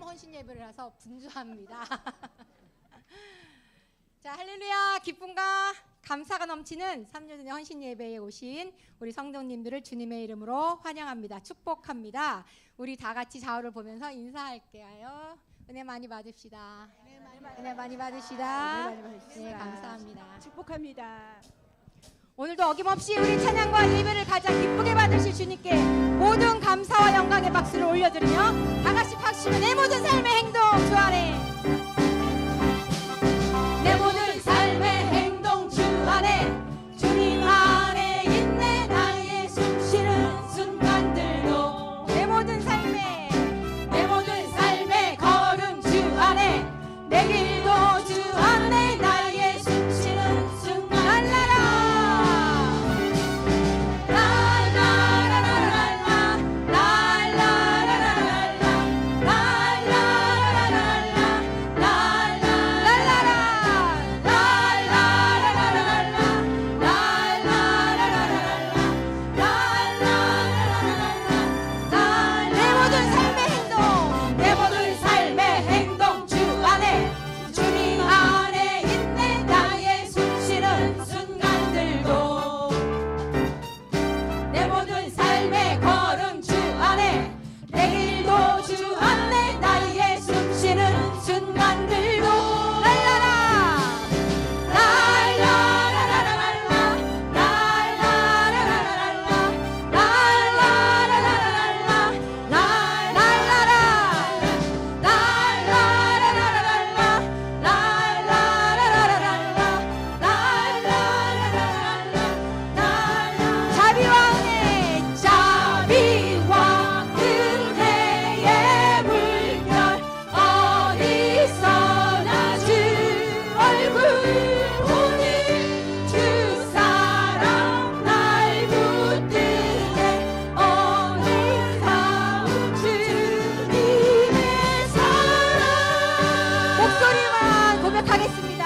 헌신 예배라서 분주합니다. 자, 할렐루야. 기쁨과 감사가 넘치는 3년 전의 헌신 예배에 오신 우리 성도님들을 주님의 이름으로 환영합니다. 축복합니다. 우리 다 같이 좌우를 보면서 인사할게요. 은혜 많이 받읍시다. 은혜 많이 받으시다. 네, 감사합니다. 축복합니다. 오늘도 어김없이 우리 찬양과 예배를 가장 기쁘게 받으실 주님께 모든 감사와 영광의 박수를 올려드리며 다 같이 박수로 내 모든 삶의 행동 주 안에, 내 모든 삶의 행동 주 안에, 주님 안에 있네 나의 숨쉬는 순간들도, 내 모든 삶의 걸음 주 안에, 내 길도 주 안에 나의 숨쉬는 순간.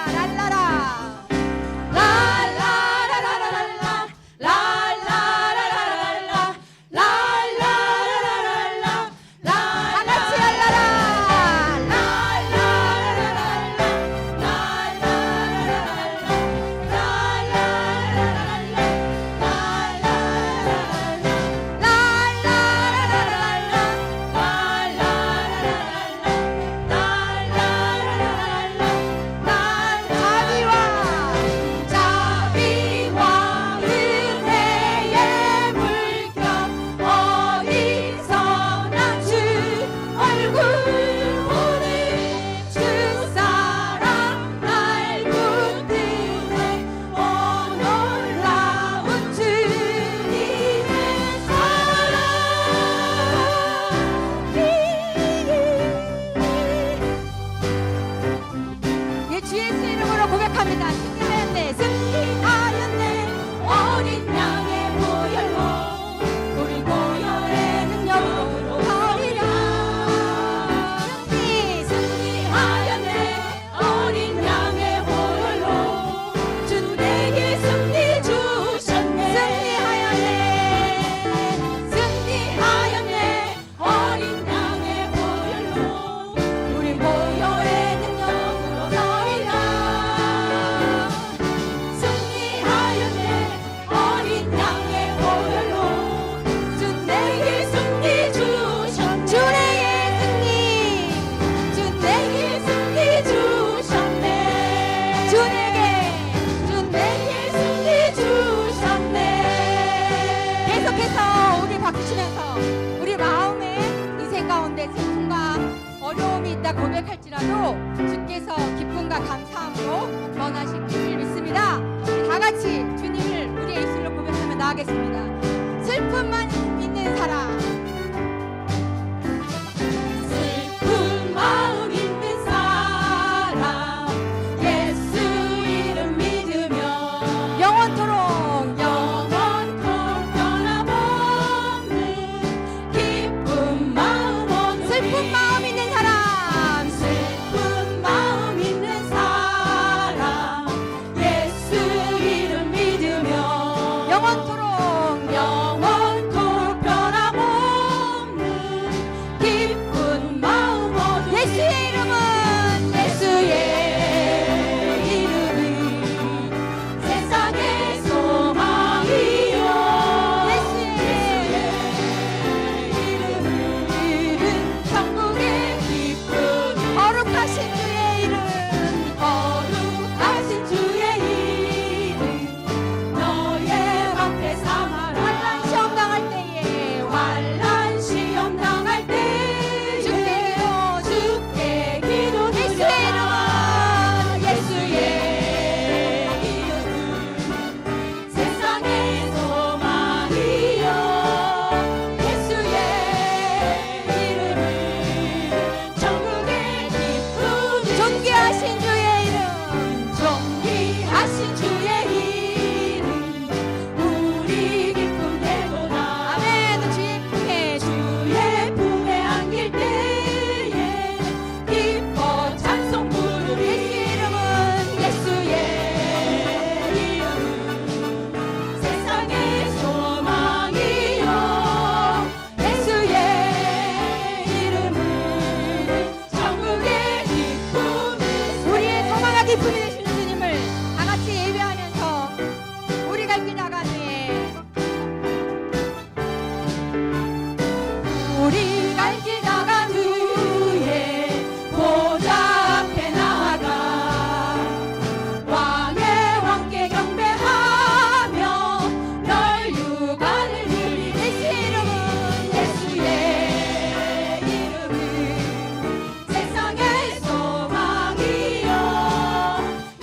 랄라라 고백할지라도 주께서 기쁨과 감사함으로 변하실 줄 믿습니다. 우리 다 같이 주님을 우리의 입술로 고백하며 나아가겠습니다. 슬픔만 있는 사람, 슬픈 마음 있는 사람, 예수 이름 믿으며 영원토록 변함없는 기쁜 마음 없는, 슬픈 마음 있는 사람, 영원토록 변함없는 우리 갈 길 나간 후에 보좌 앞에 나아가 왕의 왕께 경배하며 멸류관을 드리 예수의 이름은 세상의 소망이요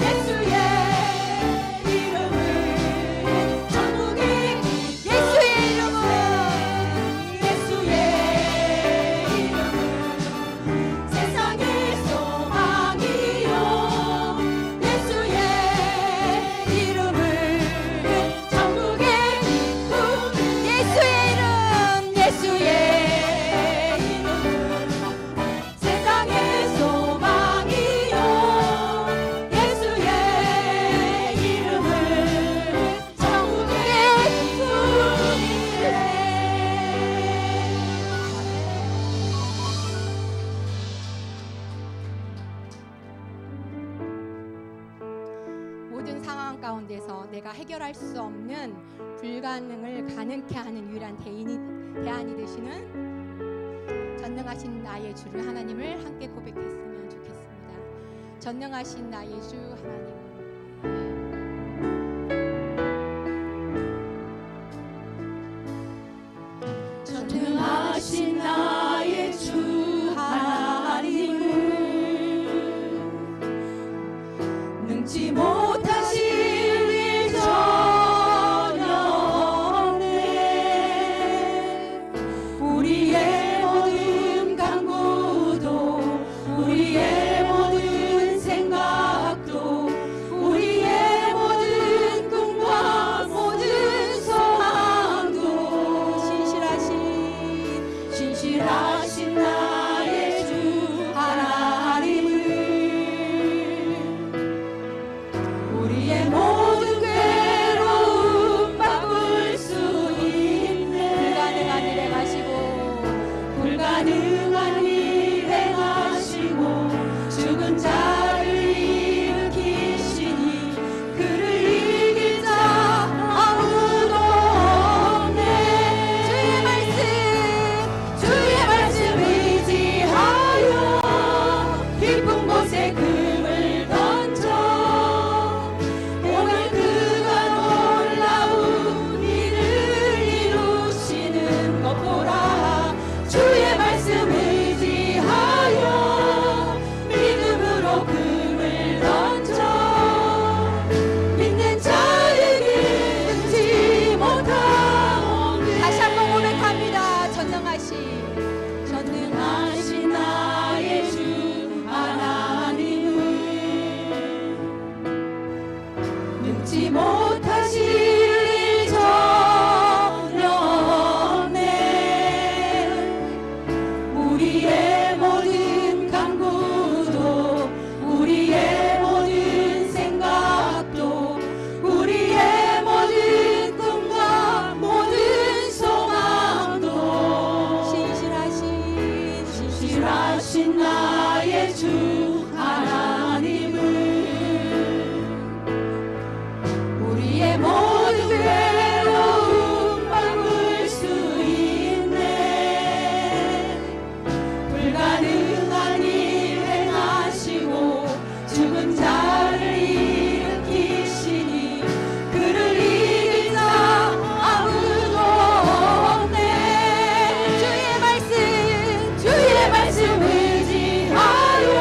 예수의 이름은 천국의 예수의 이름은 세상의 소망이요 예수의 이름은 천국의 기쁨 예수의 이름 예수의 이름은 세상의 소망이요 예수의 이름은 천국의 기쁨이래. 모든 상황 가운데서 내가 해결할 수 없는 불가능을 가능케 하는 유일한 대안이 되시는 전능하신 나의 주를 하나님을 함께 고백했으면 좋겠습니다. 전능하신 나의 주 하나님, 전능하신 나의 주 하나님은 능지 못하실 일 전혀 없네. 우리의 모든 간구도 우리의 모든 생각도 우리의 모든 꿈과 모든 소망도 신실하신 나의 주 하나님은 우리의 모든 괴로움 바꿀 수 있네. 불가능한 일 행하시고 불가능한 일 행하시고 죽은 자를 일으키시니 그를 이길 자 아무도 없네. 주의 말씀 의지하여 깊은 곳에 금을 던져 오늘 그가 놀라운 일을 이루시는 것 보라. 주의 말씀 의지하여 믿음으로 금을 던져 믿는 자에게 능지 못하오네. 다시 한번 고백합니다. 전능하신 나의 주 하나님은 능지 못하실 일 전혀 없네. 우리의 모든 간구도 우리의 모든 생각도 우리의 모든 꿈과 모든 소망도 신실하신 나의 주 하나님은 우리의 모든 괴로움 바꿀 수 있네. 불가능한 일 행하시고 죽은 자를 일으키시니 그를 이길 자 아무도 없네. 주의 말씀 의지하여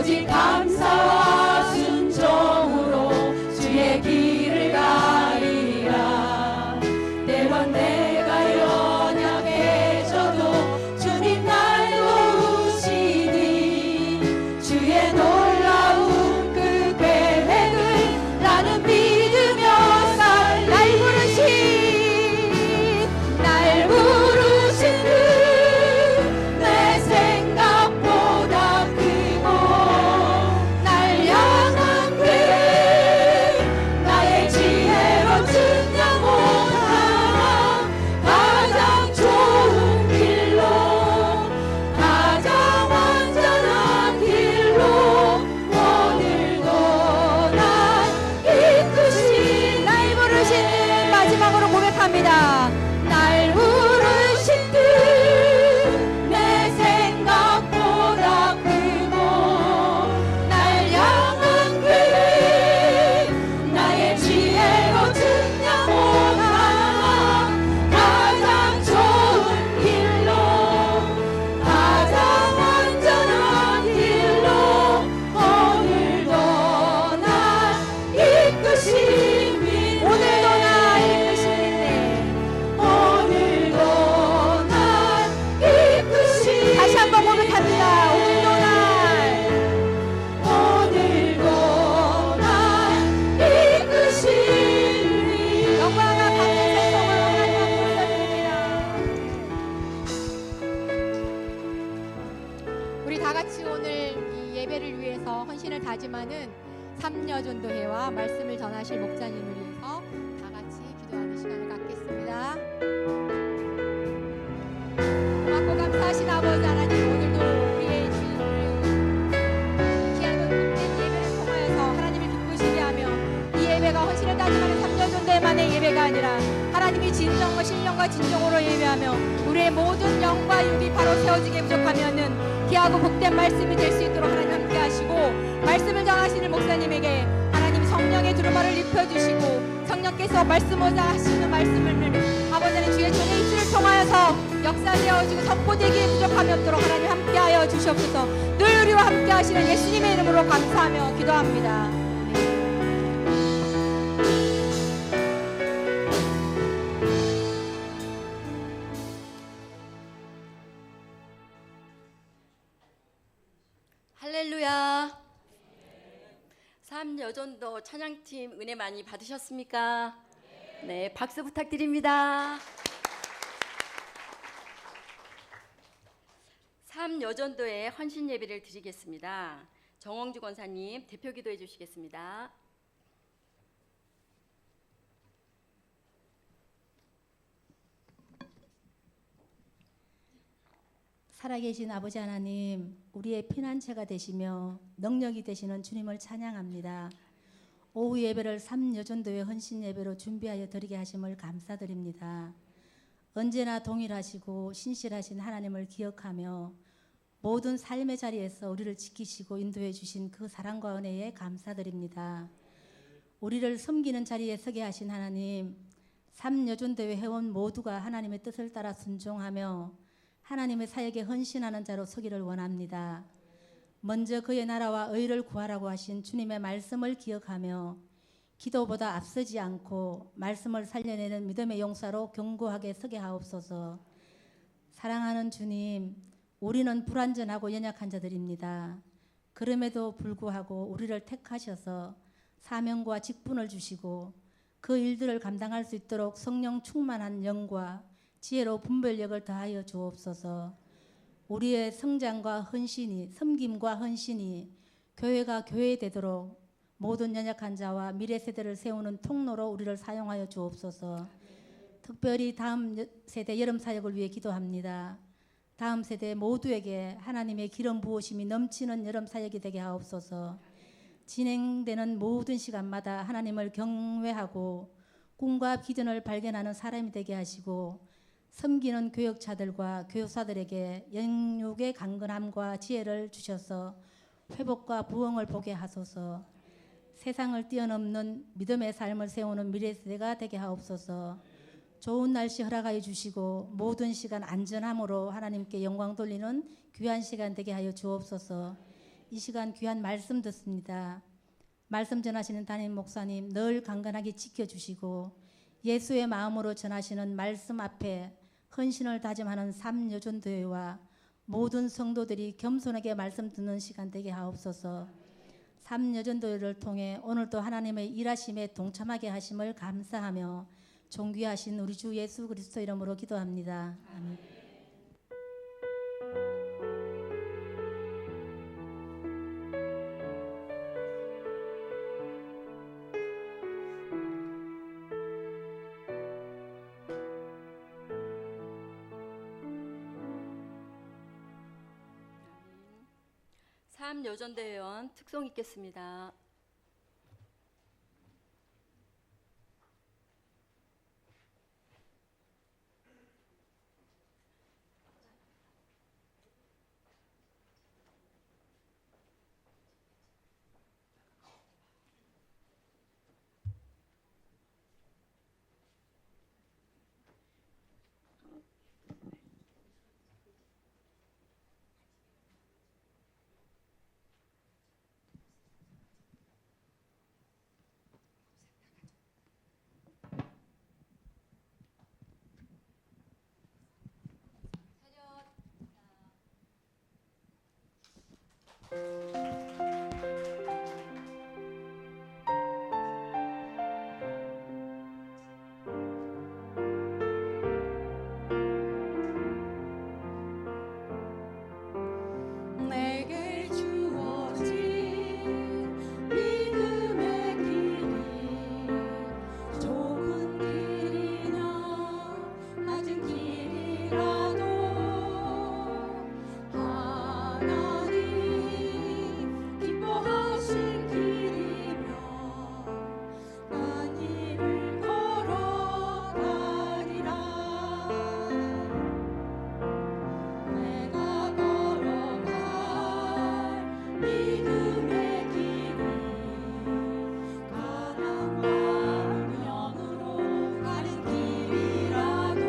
오직 감사와 순종으로 주의 길을 가리라. 때론 내가 연약해져도 주님 날 도우시니 주의 놀라운 그 계획을 나는 믿으며 살. 날 부르신 그 내 생각보다 크고 날 향한 계획 나의 지혜로 측량 못한 가장 좋은 길로 가장 완전한 길로 오늘도 날 이끄신. 날 부르신 마지막으로 고백합니다. 날 부르신 뜻 내 생각보다 크고 날 향한 계획 나의 지혜로 측량 못한 가장 좋은 길로 가장 완전한 길로 오늘도 날 이끄심이네. 오늘도 날 이끄시는데 오늘도 날 이끄시네. 다시 한번 고백합니다. 오늘도 날 이끄시니. 영광과 감사의 성을 하나님 앞에 올려드립니다. 우리 다 같이 오늘 이 예배를 위해서 헌신을 다짐하는 삼여전도회와 말씀을 전하실 목자님을 위해서 다 같이 기도하는 시간을 갖겠습니다. 고맙고 감사하신 아버지 하나님, 오늘도 우리의 주님을 귀한 복된 예배를 통하여서 하나님을 기쁘시게 하며 이 예배가 헌신을 다짐하는 삼여전도회만의 예배가 아니라 하나님이 진정과 신령과 진정으로 예배하며 우리의 모든 영과 육이 바로 세워지게 부족하면은 귀하고 복된 말씀이 될 수 있도록 하나님 함께 하시고, 말씀을 전하시는 목사님에게 하나님 성령의 두루마를 입혀주시고 성령께서 말씀하자 하시는 말씀을 아버지는 주의 종의 입술을 통하여서 역사되어지고 선포되기에 부족함이 없도록 하나님 함께하여 주시옵소서. 늘 우리와 함께 하시는 예수님의 이름으로 감사하며 기도합니다. 할렐루야. 삼여전도 찬양팀 은혜 많이 받으셨습니까? 네, 박수 부탁드립니다. 삼여전도의 헌신 예배를 드리겠습니다. 정홍주 권사님 대표 기도해 주시겠습니다. 살아계신 아버지 하나님, 우리의 피난처가 되시며 능력이 되시는 주님을 찬양합니다. 오후 예배를 삼여전도의 헌신 예배로 준비하여 드리게 하심을 감사드립니다. 언제나 동일하시고 신실하신 하나님을 기억하며 모든 삶의 자리에서 우리를 지키시고 인도해 주신 그 사랑과 은혜에 감사드립니다. 우리를 섬기는 자리에 서게 하신 하나님, 삼여전도회 회원 모두가 하나님의 뜻을 따라 순종하며 하나님의 사역에 헌신하는 자로 서기를 원합니다. 먼저 그의 나라와 의를 구하라고 하신 주님의 말씀을 기억하며 기도보다 앞서지 않고 말씀을 살려내는 믿음의 용사로 견고하게 서게 하옵소서. 사랑하는 주님, 우리는 불완전하고 연약한 자들입니다. 그럼에도 불구하고 우리를 택하셔서 사명과 직분을 주시고 그 일들을 감당할 수 있도록 성령 충만한 영과 지혜로 분별력을 더하여 주옵소서. 우리의 성장과 헌신이, 섬김과 헌신이 교회가 교회되도록 모든 연약한 자와 미래 세대를 세우는 통로로 우리를 사용하여 주옵소서. 특별히 다음 세대 여름 사역을 위해 기도합니다. 다음 세대 모두에게 하나님의 기름 부으심이 넘치는 여름 사역이 되게 하옵소서. 진행되는 모든 시간마다 하나님을 경외하고 꿈과 비전을 발견하는 사람이 되게 하시고, 섬기는 교역자들과 교사들에게 영육의 강건함과 지혜를 주셔서 회복과 부흥을 보게 하소서. 세상을 뛰어넘는 믿음의 삶을 세우는 미래세대가 되게 하옵소서. 좋은 날씨 허락하여 주시고 모든 시간 안전함으로 하나님께 영광 돌리는 귀한 시간 되게 하여 주옵소서. 이 시간 귀한 말씀 듣습니다. 말씀 전하시는 담임 목사님 늘 강건하게 지켜주시고 예수의 마음으로 전하시는 말씀 앞에 헌신을 다짐하는 삼여전도회와 모든 성도들이 겸손하게 말씀 듣는 시간 되게 하옵소서. 삼여전도회를 통해 오늘도 하나님의 일하심에 동참하게 하심을 감사하며 존귀하신 우리 주 예수 그리스도 이름으로 기도합니다. 아멘. 삼여전대회원 특송 있겠습니다. 내게 주어진 믿음의 길이 좁은 길이나 낮은 길이라도 하나님 기뻐하신 길이며 난 이를 걸어가리라. 내가 걸어갈 믿음의 길이 가난과 운명으로 가는 길이라도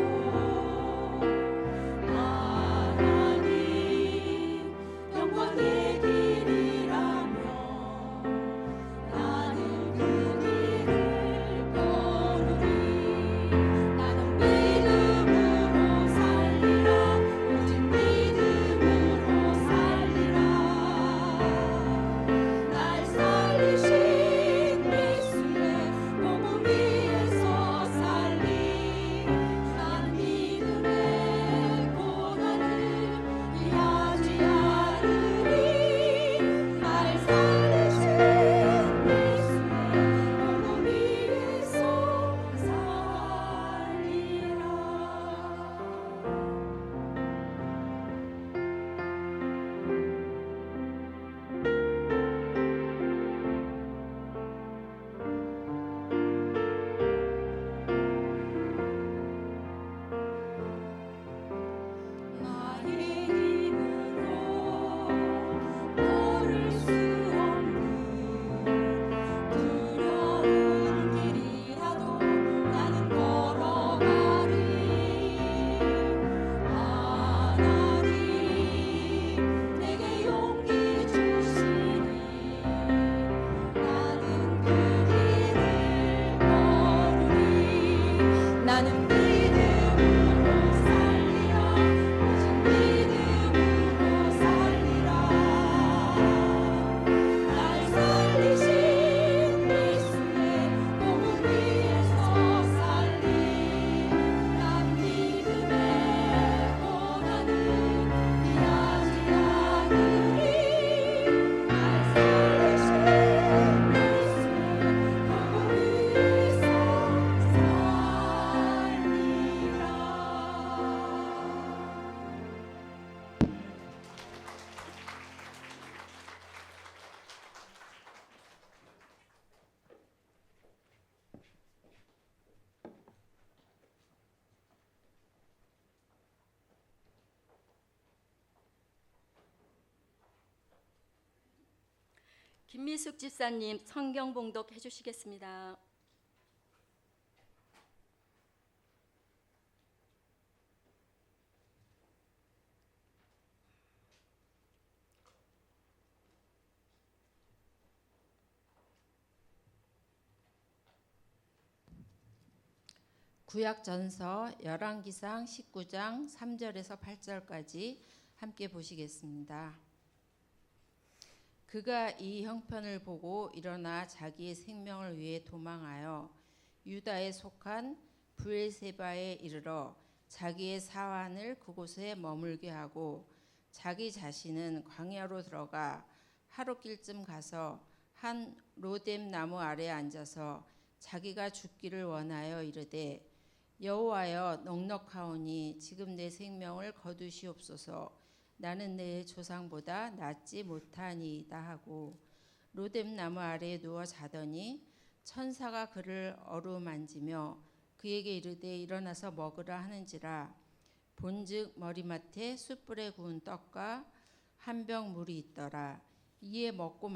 하나님 영광의 길이라며 나는 그 길을 걸으리. 나는 믿음으로 살리라. 오직 믿음으로 살리라. 날 살리신 예수의 복음 위에서 살리. 난 믿음의 고난을 피하지 않으리. 날 살리신 예수의 복음 위에서 살리라. 나의 힘으로 걸을 수 없는 두려운 길이라도 나는 걸어가리. 하나님 내게 용기 주시니 나는 그 길을 걸으리. 나는 믿음으로 살리라. 오직 믿음으로 살리라. 날 살리신 예수의 복음 위에서 살리. 난 믿음의 고난을 피하지 않으리. 날 살리신 예수의 복음 위에서 김미숙 집사님 성경 봉독 해주시겠습니다. 구약전서 열왕기상 19장 3절에서 8절까지 함께 보시겠습니다. 그가 이 형편을 보고 일어나 자기의 생명을 위해 도망하여 유다에 속한 브엘세바에 이르러 자기의 사환을 그곳에 머물게 하고 자기 자신은 광야로 들어가 하룻길쯤 가서 한 로뎀 나무 아래에 앉아서 자기가 죽기를 원하여 이르되 여호와여 넉넉하오니 지금 내 생명을 거두시옵소서. 나는 내 조상보다 낫지 못하니이다 하고 로뎀 나무 아래에 누워 자더니 천사가 그를 어루만지며 그에게 이르되 일어나서 먹으라 하는지라. 본즉 머리맡에 숯불에 구운 떡과 한 병 물이 있더라. 이에 먹고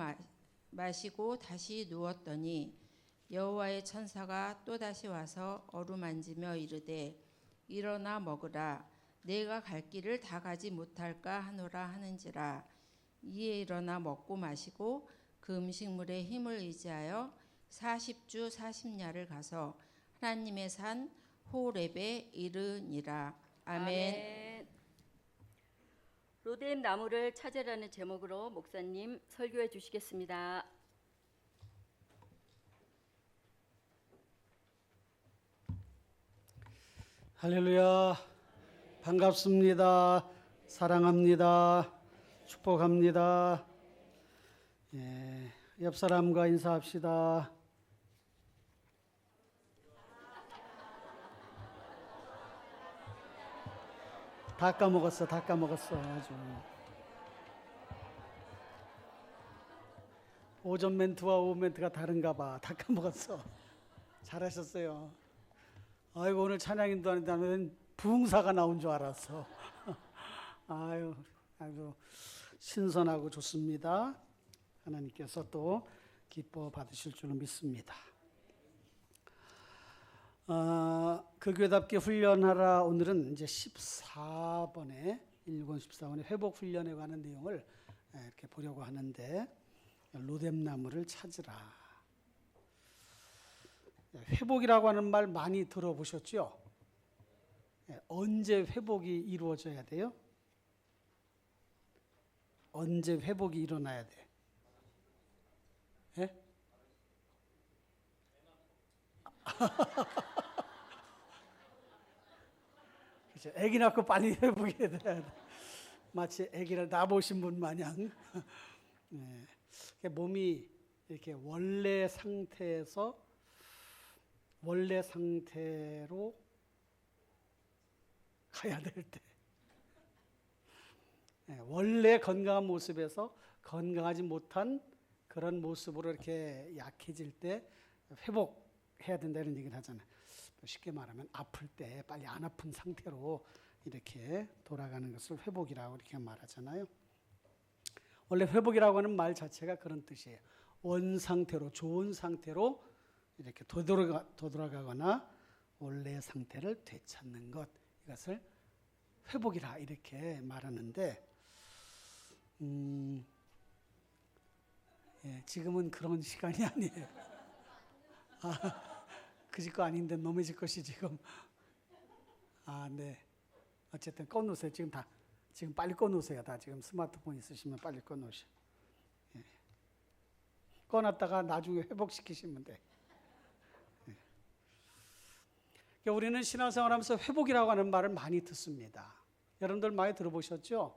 마시고 다시 누웠더니 여호와의 천사가 또다시 와서 어루만지며 이르되 일어나 먹으라. 내가 갈 길을 다 가지 못할까 하노라 하는지라. 이에 일어나 먹고 마시고 그 음식물에 힘을 의지하여 40주 40야를 가서 하나님의 산 호렙에 이르니라. 아멘. 로뎀 나무를 찾으라는 제목으로 목사님 설교해 주시겠습니다. 할렐루야. 반갑습니다. 사랑합니다. 축복합니다. 옆 사람과 인사합시다. 다 까먹었어. 아주. 오전 멘트와 오후 멘트가 다른가 봐. 다 까먹었어. 잘하셨어요. 아이고, 오늘 찬양인도 아닌데 부흥사가 나온 줄 알았어. 아유, 아주 신선하고 좋습니다. 하나님께서 또 기뻐 받으실 줄 믿습니다. 그 교회답게 훈련하라. 오늘은 이제 14번에 1권 14번에 회복 훈련에 관한 내용을 이렇게 보려고 하는데, 로뎀 나무를 찾으라. 회복이라고 하는 말 많이 들어보셨죠? 언제 회복이 이루어져야 돼요? 언제 회복이 일어나야 돼? 예? 그렇죠. 아기 낳고 빨리 회복이 돼야 돼. 마치 아기를 낳아보신 분 마냥. 몸이 이렇게 원래 상태로 가야 될 때, 원래 건강한 모습에서 건강하지 못한 그런 모습으로 이렇게 약해질 때 회복해야 된다는 얘기를 하잖아요. 쉽게 말하면 아플 때 빨리 안 아픈 상태로 이렇게 돌아가는 것을 회복이라고 이렇게 말하잖아요. 원래 회복이라고 하는 말 자체가 그런 뜻이에요. 원상태로, 좋은 상태로 이렇게 되돌아가거나 원래 상태를 되찾는 것, 이것을 회복이라 이렇게 말하는데, 지금은 그런 시간이 아니에요. 그 집 거 아닌데 놈의 집 것이 지금. 네. 어쨌든 꺼놓으세요. 지금 빨리 꺼놓으세요. 다 지금 스마트폰 있으시면 빨리 꺼놓으세요. 꺼놨다가 나중에 회복시키시면 돼. 우리는 신앙생활하면서 회복이라고 하는 말을 많이 듣습니다. 여러분들 많이 들어보셨죠?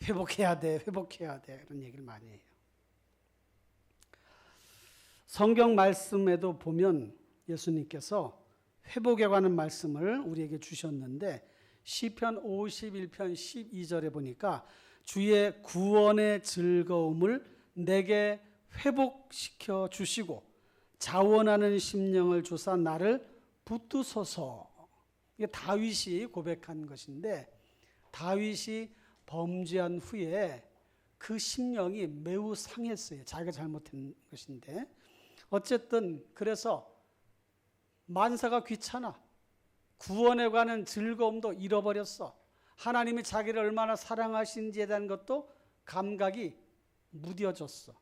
회복해야 돼, 그런 얘기를 많이 해요. 성경 말씀에도 보면 예수님께서 회복에 관한 말씀을 우리에게 주셨는데, 시편 51편 12절에 보니까 주의 구원의 즐거움을 내게 회복시켜 주시고 자원하는 심령을 주사 나를 붙드소서. 이게 다윗이 고백한 것인데, 다윗이 범죄한 후에 그 심령이 매우 상했어요. 자기가 잘못한 것인데. 어쨌든 그래서 만사가 귀찮아. 구원에 관한 즐거움도 잃어버렸어. 하나님이 자기를 얼마나 사랑하신지에 대한 것도 감각이 무뎌졌어.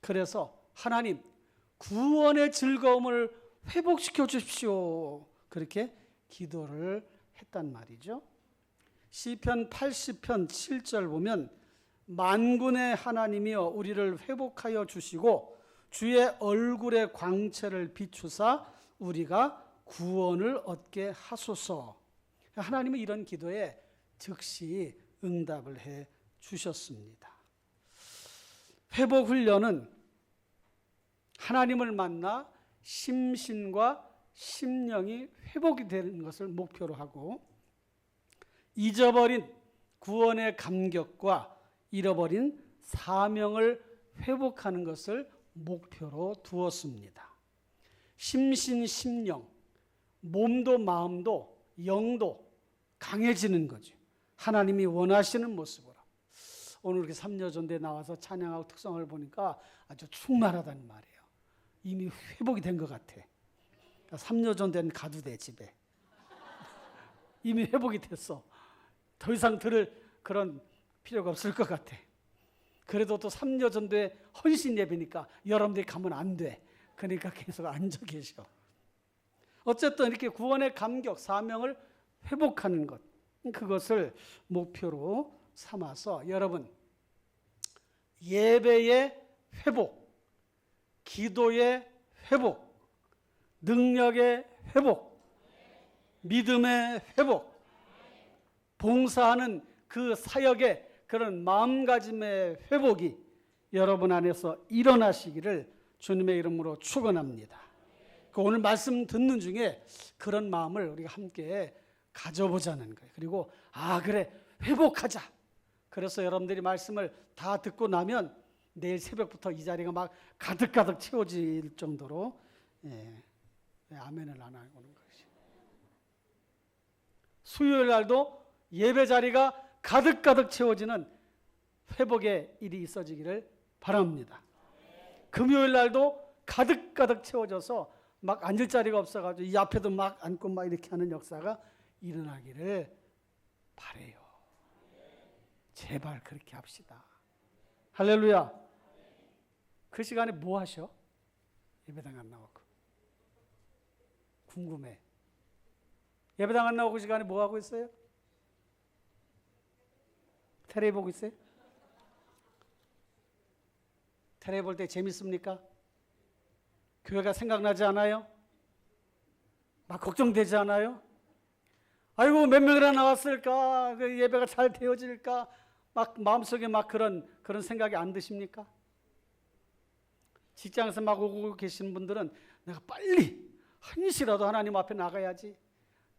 그래서 하나님, 구원의 즐거움을 회복시켜 주십시오. 그렇게 기도를 했단 말이죠. 시편 80편 7절 보면 만군의 하나님이여 우리를 회복하여 주시고 주의 얼굴의 광채를 비추사 우리가 구원을 얻게 하소서. 하나님은 이런 기도에 즉시 응답을 해 주셨습니다. 회복 훈련은 하나님을 만나 심신과 심령이 회복이 되는 것을 목표로 하고 잊어버린 구원의 감격과 잃어버린 사명을 회복하는 것을 목표로 두었습니다. 심신, 심령, 몸도 마음도 영도 강해지는 거죠. 하나님이 원하시는 모습으로. 오늘 이렇게 삼여전대에 나와서 찬양하고 특성을 보니까 아주 충만하다는 말이에요. 이미 회복이 된 것 같아. 삼여전대는 가도 돼 집에. 이미 회복이 됐어. 더 이상 들을 그런 필요가 없을 것 같아. 그래도 또 삼여전대 헌신 예배니까 여러분들이 가면 안 돼. 그러니까 계속 앉아 계셔. 어쨌든 이렇게 구원의 감격, 사명을 회복하는 것, 그것을 목표로 삼아서 여러분 예배의 회복, 기도의 회복, 능력의 회복, 믿음의 회복, 봉사하는 그 사역의 그런 마음가짐의 회복이 여러분 안에서 일어나시기를 주님의 이름으로 축원합니다. 오늘 말씀 듣는 중에 그런 마음을 우리가 함께 가져보자는 거예요. 그리고 그래 회복하자. 그래서 여러분들이 말씀을 다 듣고 나면 내일 새벽부터 이 자리가 막 가득가득 채워질 정도로 아멘을 안 하는 것이. 수요일 날도 예배 자리가 가득가득 채워지는 회복의 일이 있어지기를 바랍니다. 금요일 날도 가득가득 채워져서 막 앉을 자리가 없어가지고 이 앞에도 막 앉고 막 이렇게 하는 역사가 일어나기를 바라요. 제발 그렇게 합시다. 할렐루야. 그 시간에 뭐 하셔? 예배당 안 나오고. 궁금해. 예배당 안 나오고 그 시간에 뭐 하고 있어요? 텔레비 보고 있어요? 텔레비 볼 때 재밌습니까? 교회가 생각나지 않아요? 막 걱정되지 않아요? 아이고 몇 명이나 나왔을까? 그 예배가 잘 되어질까? 막 마음속에 막 그런 생각이 안 드십니까? 직장에서 막 오고 계신 분들은 내가 빨리 한시라도 하나님 앞에 나가야지.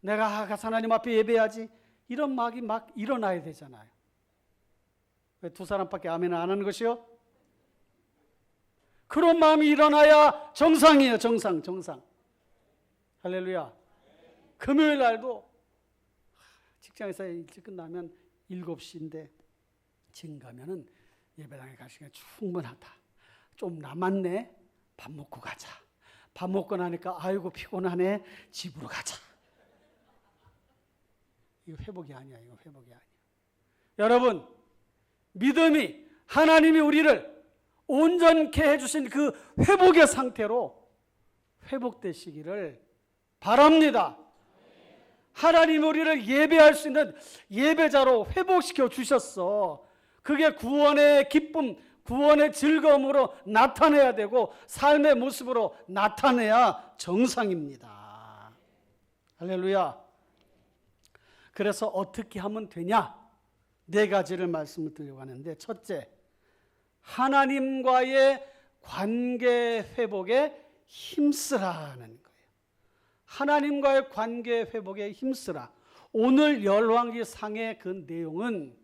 내가 가서 하나님 앞에 예배해야지. 이런 막이 막 일어나야 되잖아요. 왜 두 사람밖에 아멘 안 하는 것이요? 그런 마음이 일어나야 정상이에요. 정상. 할렐루야. 금요일 날도 직장에서 일찍 끝나면 7시인데 지금 가면은 예배당에 갈 시간이 충분하다. 좀 남았네. 밥 먹고 가자. 밥 먹고 나니까 아이고 피곤하네. 집으로 가자. 이거 회복이 아니야. 이거 회복이 아니야. 여러분 믿음이 하나님이 우리를 온전케 해주신 그 회복의 상태로 회복되시기를 바랍니다. 하나님 우리를 예배할 수 있는 예배자로 회복시켜 주셨어. 그게 구원의 기쁨, 구원의 즐거움으로 나타내야 되고 삶의 모습으로 나타내야 정상입니다. 할렐루야. 그래서 어떻게 하면 되냐? 4가지를 말씀을 드리려고 하는데, 첫째, 하나님과의 관계 회복에 힘쓰라는 거예요. 하나님과의 관계 회복에 힘쓰라. 오늘 열왕기 상의 그 내용은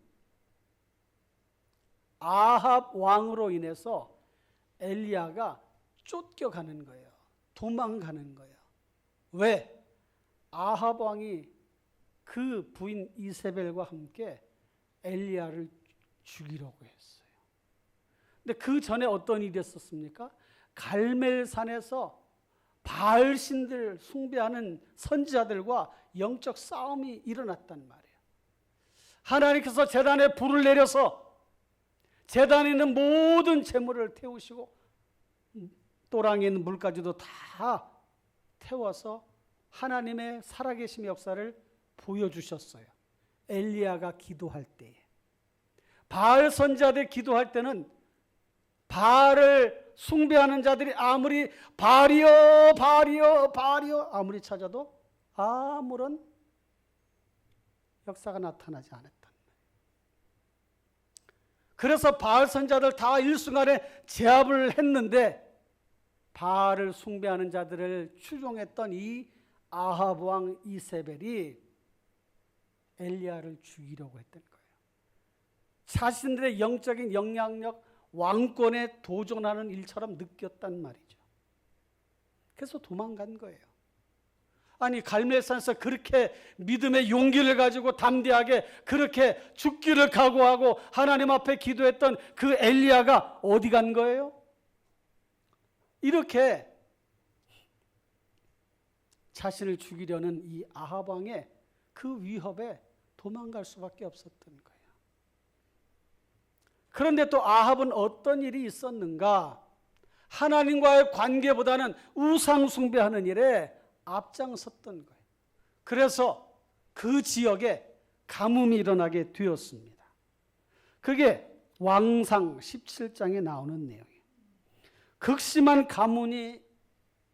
아합 왕으로 인해서 엘리야가 쫓겨가는 거예요. 도망가는 거예요. 왜? 아합 왕이 그 부인 이세벨과 함께 엘리야를 죽이려고 했어요. 근데 그 전에 어떤 일이 있었습니까? 갈멜산에서 바알 신들 숭배하는 선지자들과 영적 싸움이 일어났단 말이에요. 하나님께서 제단에 불을 내려서 제단에 있는 모든 재물을 태우시고 또랑에 있는 물까지도 다 태워서 하나님의 살아계심 역사를 보여주셨어요. 엘리야가 기도할 때에. 바알 선지자들 기도할 때는 바알을 숭배하는 자들이 아무리 바알이여 바알이여 바알이여 아무리 찾아도 아무런 역사가 나타나지 않았단 말이에요. 그래서 바알 선지자들 다 일순간에 제압을 했는데 바알을 숭배하는 자들을 추종했던 이 아합 왕 이세벨이 엘리야를 죽이려고 했던 거예요. 자신들의 영적인 영향력, 왕권에 도전하는 일처럼 느꼈단 말이죠. 그래서 도망간 거예요. 아니 갈멜산에서 그렇게 믿음의 용기를 가지고 담대하게 그렇게 죽기를 각오하고 하나님 앞에 기도했던 그 엘리야가 어디 간 거예요? 이렇게 자신을 죽이려는 이 아합 왕의 그 위협에 도망갈 수밖에 없었던 거예요. 그런데 또 아합은 어떤 일이 있었는가? 하나님과의 관계보다는 우상 숭배하는 일에 앞장섰던 거예요. 그래서 그 지역에 가뭄이 일어나게 되었습니다. 그게 왕상 17장에 나오는 내용이에요. 극심한 가뭄이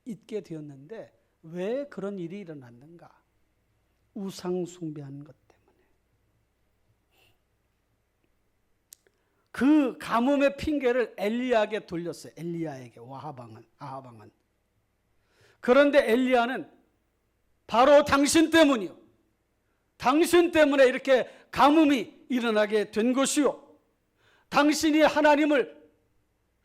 있게 되었는데 왜 그런 일이 일어났는가? 우상 숭배하는 것 때문에. 그 가뭄의 핑계를 엘리야에게 돌렸어요. 엘리야에게 아합 왕은. 그런데 엘리야는 바로 당신 때문이요. 당신 때문에 이렇게 가뭄이 일어나게 된 것이요. 당신이 하나님을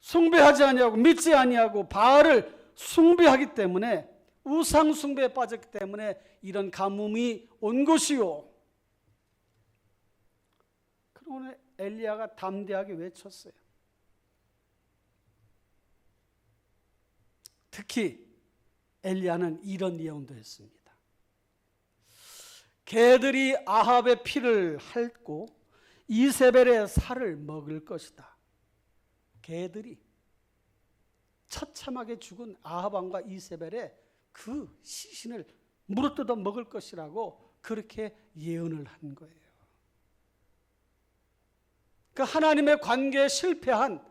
숭배하지 아니하고 믿지 아니하고 바알을 숭배하기 때문에 우상 숭배에 빠졌기 때문에 이런 가뭄이 온 것이요. 그러나 엘리야가 담대하게 외쳤어요. 특히 엘리야는 이런 예언도 했습니다. 개들이 아합의 피를 핥고 이세벨의 살을 먹을 것이다. 개들이 처참하게 죽은 아합 왕과 이세벨의 그 시신을 물어뜯어 먹을 것이라고 그렇게 예언을 한 거예요. 그 하나님의 관계에 실패한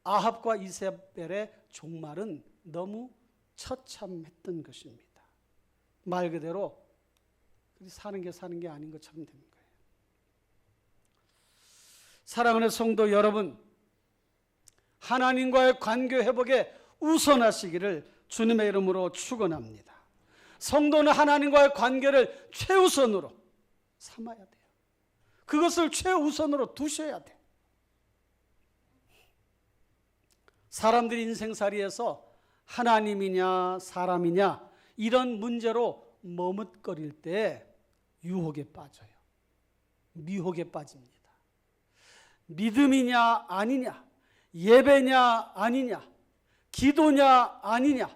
아합과 이세벨의 종말은 너무 처참했던 것입니다. 말 그대로 사는 게 아닌 것처럼 되는 거예요. 사랑하는 성도 여러분, 하나님과의 관계 회복에 우선하시기를 주님의 이름으로 축원합니다. 성도는 하나님과의 관계를 최우선으로 삼아야 돼요. 그것을 최우선으로 두셔야 돼요. 사람들이 인생살이에서 하나님이냐 사람이냐 이런 문제로 머뭇거릴 때 유혹에 빠져요. 미혹에 빠집니다. 믿음이냐 아니냐, 예배냐 아니냐, 기도냐 아니냐,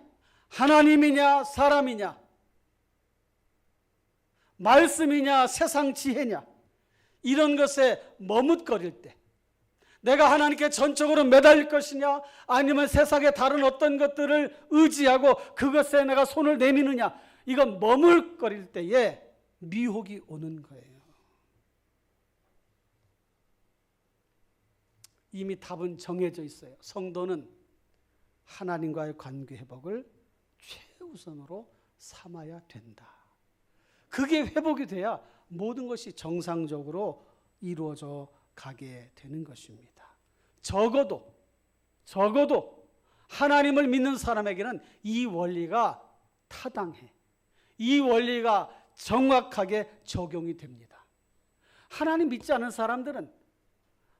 하나님이냐 사람이냐, 말씀이냐 세상 지혜냐, 이런 것에 머뭇거릴 때 내가 하나님께 전적으로 매달릴 것이냐 아니면 세상의 다른 어떤 것들을 의지하고 그것에 내가 손을 내미느냐, 이건 머물거릴 때에 미혹이 오는 거예요. 이미 답은 정해져 있어요. 성도는 하나님과의 관계 회복을 최우선으로 삼아야 된다. 그게 회복이 돼야 모든 것이 정상적으로 이루어져 가게 되는 것입니다. 적어도 하나님을 믿는 사람에게는 이 원리가 타당해. 이 원리가 정확하게 적용이 됩니다. 하나님 믿지 않은 사람들은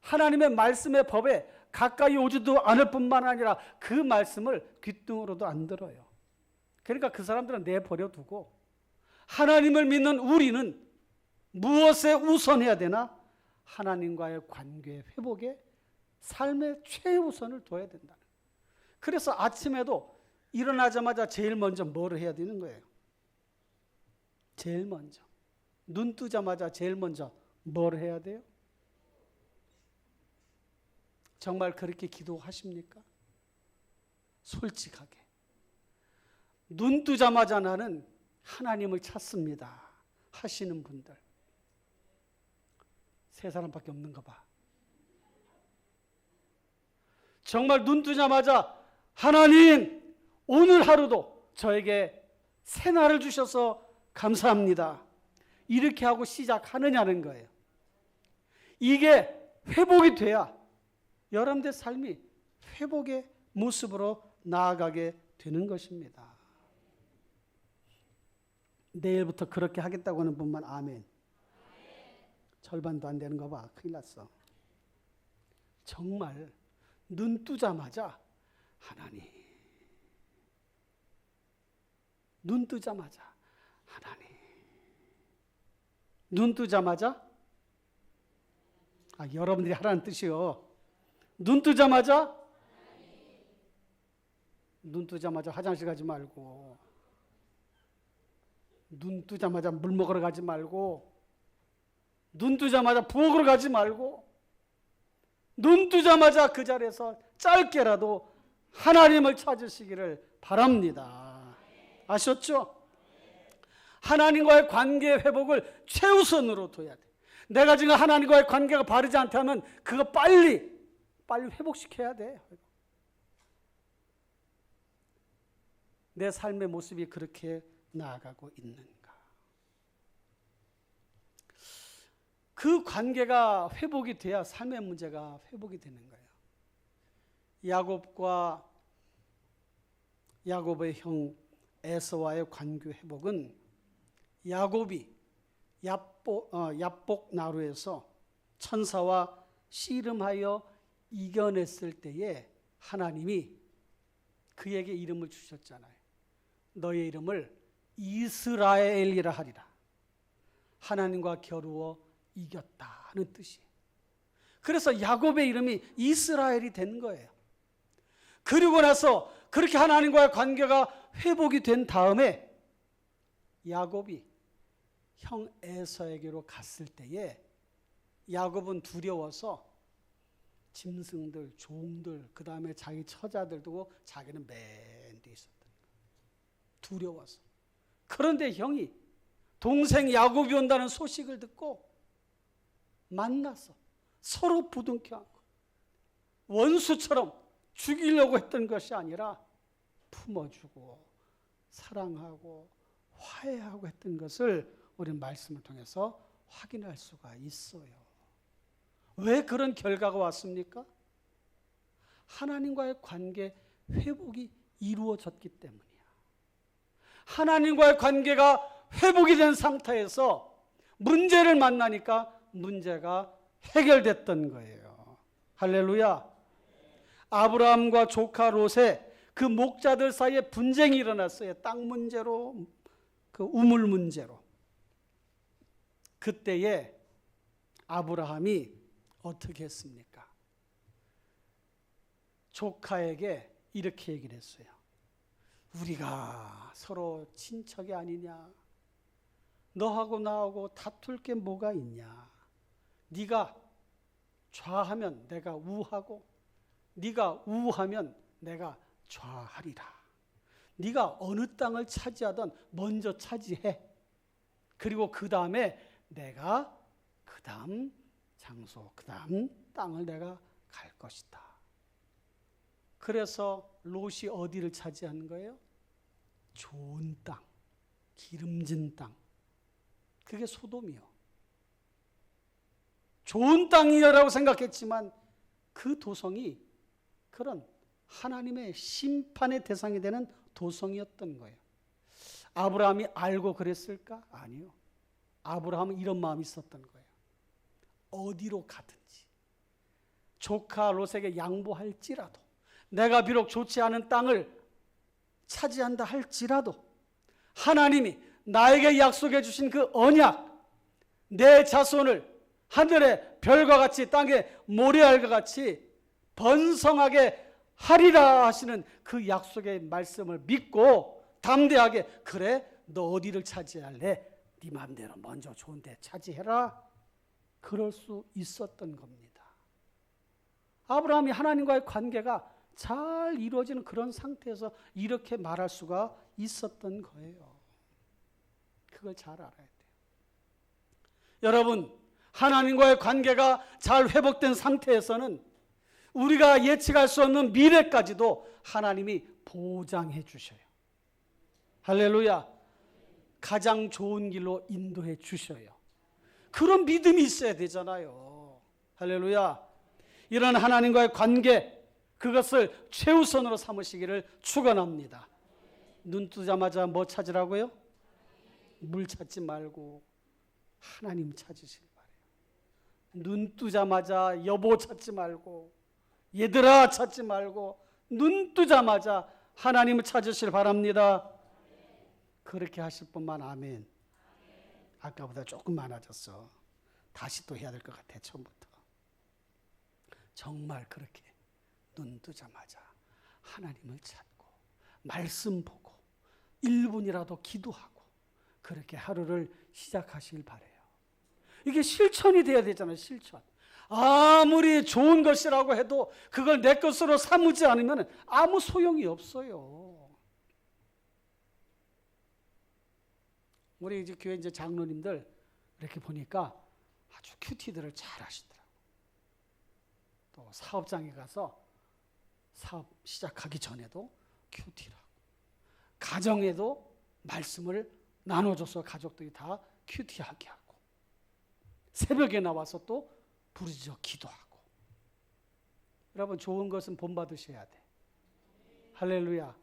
하나님의 말씀의 법에 가까이 오지도 않을 뿐만 아니라 그 말씀을 귓등으로도 안 들어요. 그러니까 그 사람들은 내버려 두고 하나님을 믿는 우리는 무엇에 우선해야 되나? 하나님과의 관계 회복에 삶의 최우선을 둬야 된다. 그래서 아침에도 일어나자마자 제일 먼저 뭘 해야 되는 거예요? 제일 먼저. 눈 뜨자마자 제일 먼저 뭘 해야 돼요? 정말 그렇게 기도하십니까? 솔직하게. 눈 뜨자마자 나는 하나님을 찾습니다 하시는 분들, 세 사람밖에 없는 거 봐. 정말 눈 뜨자마자 하나님, 오늘 하루도 저에게 새날을 주셔서 감사합니다, 이렇게 하고 시작하느냐는 거예요. 이게 회복이 돼야 여러분들의 삶이 회복의 모습으로 나아가게 되는 것입니다. 내일부터 그렇게 하겠다고 하는 분만 아멘. 절반도 안 되는 거 봐. 큰일 났어. 정말 눈 뜨자마자 하나님, 눈 뜨자마자 하나님, 눈 뜨자마자, 여러분들이 하라는 뜻이요. 눈 뜨자마자, 눈 뜨자마자 화장실 가지 말고, 눈 뜨자마자 물 먹으러 가지 말고, 눈 뜨자마자 부엌으로 가지 말고, 눈 뜨자마자 그 자리에서 짧게라도 하나님을 찾으시기를 바랍니다. 아셨죠? 하나님과의 관계 회복을 최우선으로 둬야 돼. 내가 지금 하나님과의 관계가 바르지 않다면 그거 빨리 회복시켜야 돼. 내 삶의 모습이 그렇게 나아가고 있는가? 그 관계가 회복이 돼야 삶의 문제가 회복이 되는 거예요. 야곱의 형 에서와의 관계 회복은 야곱이 야복 나루에서 천사와 씨름하여 이겨냈을 때에 하나님이 그에게 이름을 주셨잖아요. 너의 이름을 이스라엘이라 하리라. 하나님과 겨루어 이겼다는 뜻이. 그래서 야곱의 이름이 이스라엘이 된 거예요. 그리고 나서 그렇게 하나님과의 관계가 회복이 된 다음에 야곱이 형 에서에게로 갔을 때에 야곱은 두려워서 짐승들, 종들, 그 다음에 자기 처자들 두고 자기는 맨 뒤에 있었던 거예요. 두려워서. 그런데 형이 동생 야곱이 온다는 소식을 듣고 만나서 서로 부둥켜 안고 원수처럼 죽이려고 했던 것이 아니라 품어주고 사랑하고 화해하고 했던 것을 우리 말씀을 통해서 확인할 수가 있어요. 왜 그런 결과가 왔습니까? 하나님과의 관계 회복이 이루어졌기 때문이야. 하나님과의 관계가 회복이 된 상태에서 문제를 만나니까 문제가 해결됐던 거예요. 할렐루야. 아브라함과 조카 롯의 그 목자들 사이에 분쟁이 일어났어요. 땅 문제로, 그 우물 문제로. 그때에 아브라함이 어떻게 했습니까? 조카에게 이렇게 얘기를 했어요. 우리가 서로 친척이 아니냐? 너하고 나하고 다툴 게 뭐가 있냐? 네가 좌하면 내가 우하고 네가 우하면 내가 좌하리라. 네가 어느 땅을 차지하든 먼저 차지해. 그리고 그 다음에 내가 그 다음 장소, 그 다음 땅을 내가 갈 것이다. 그래서 롯이 어디를 차지하는 거예요? 좋은 땅, 기름진 땅. 그게 소돔이요. 좋은 땅이라고 생각했지만 그 도성이 그런 하나님의 심판의 대상이 되는 도성이었던 거예요. 아브라함이 알고 그랬을까? 아니요. 아브라함은 이런 마음이 있었던 거예요. 어디로 가든지 조카 롯에게 양보할지라도, 내가 비록 좋지 않은 땅을 차지한다 할지라도 하나님이 나에게 약속해 주신 그 언약, 내 자손을 하늘의 별과 같이 땅의 모래알과 같이 번성하게 하리라 하시는 그 약속의 말씀을 믿고 담대하게, 그래 너 어디를 차지할래? 네 마음대로 먼저 좋은 데 차지해라. 그럴 수 있었던 겁니다. 아브라함이 하나님과의 관계가 잘 이루어지는 그런 상태에서 이렇게 말할 수가 있었던 거예요. 그걸 잘 알아야 돼요. 여러분, 하나님과의 관계가 잘 회복된 상태에서는 우리가 예측할 수 없는 미래까지도 하나님이 보장해 주셔요. 할렐루야. 가장 좋은 길로 인도해 주셔요. 그런 믿음이 있어야 되잖아요. 할렐루야. 이런 하나님과의 관계, 그것을 최우선으로 삼으시기를 축원합니다. 눈 뜨자마자 뭐 찾으라고요? 물 찾지 말고 하나님 찾으시길 바래요. 눈 뜨자마자 여보 찾지 말고 얘들아 찾지 말고 눈 뜨자마자 하나님을 찾으시길 바랍니다. 그렇게 하실 분만 아멘. 아까보다 조금 많아졌어. 다시 또 해야 될 것 같아. 처음부터. 정말 그렇게 눈 뜨자마자 하나님을 찾고 말씀 보고 1분이라도 기도하고 그렇게 하루를 시작하시길 바라요. 이게 실천이 돼야 되잖아요. 실천. 아무리 좋은 것이라고 해도 그걸 내 것으로 삼지 않으면 아무 소용이 없어요. 우리 이제 교회 이제 장로님들 이렇게 보니까 아주 큐티들을 잘 하시더라고요. 또 사업장에 가서 사업 시작하기 전에도 큐티를 하고 가정에도 말씀을 나눠줘서 가족들이 다 큐티하게 하고 새벽에 나와서 또 부르짖어 기도하고. 여러분, 좋은 것은 본받으셔야 돼. 할렐루야.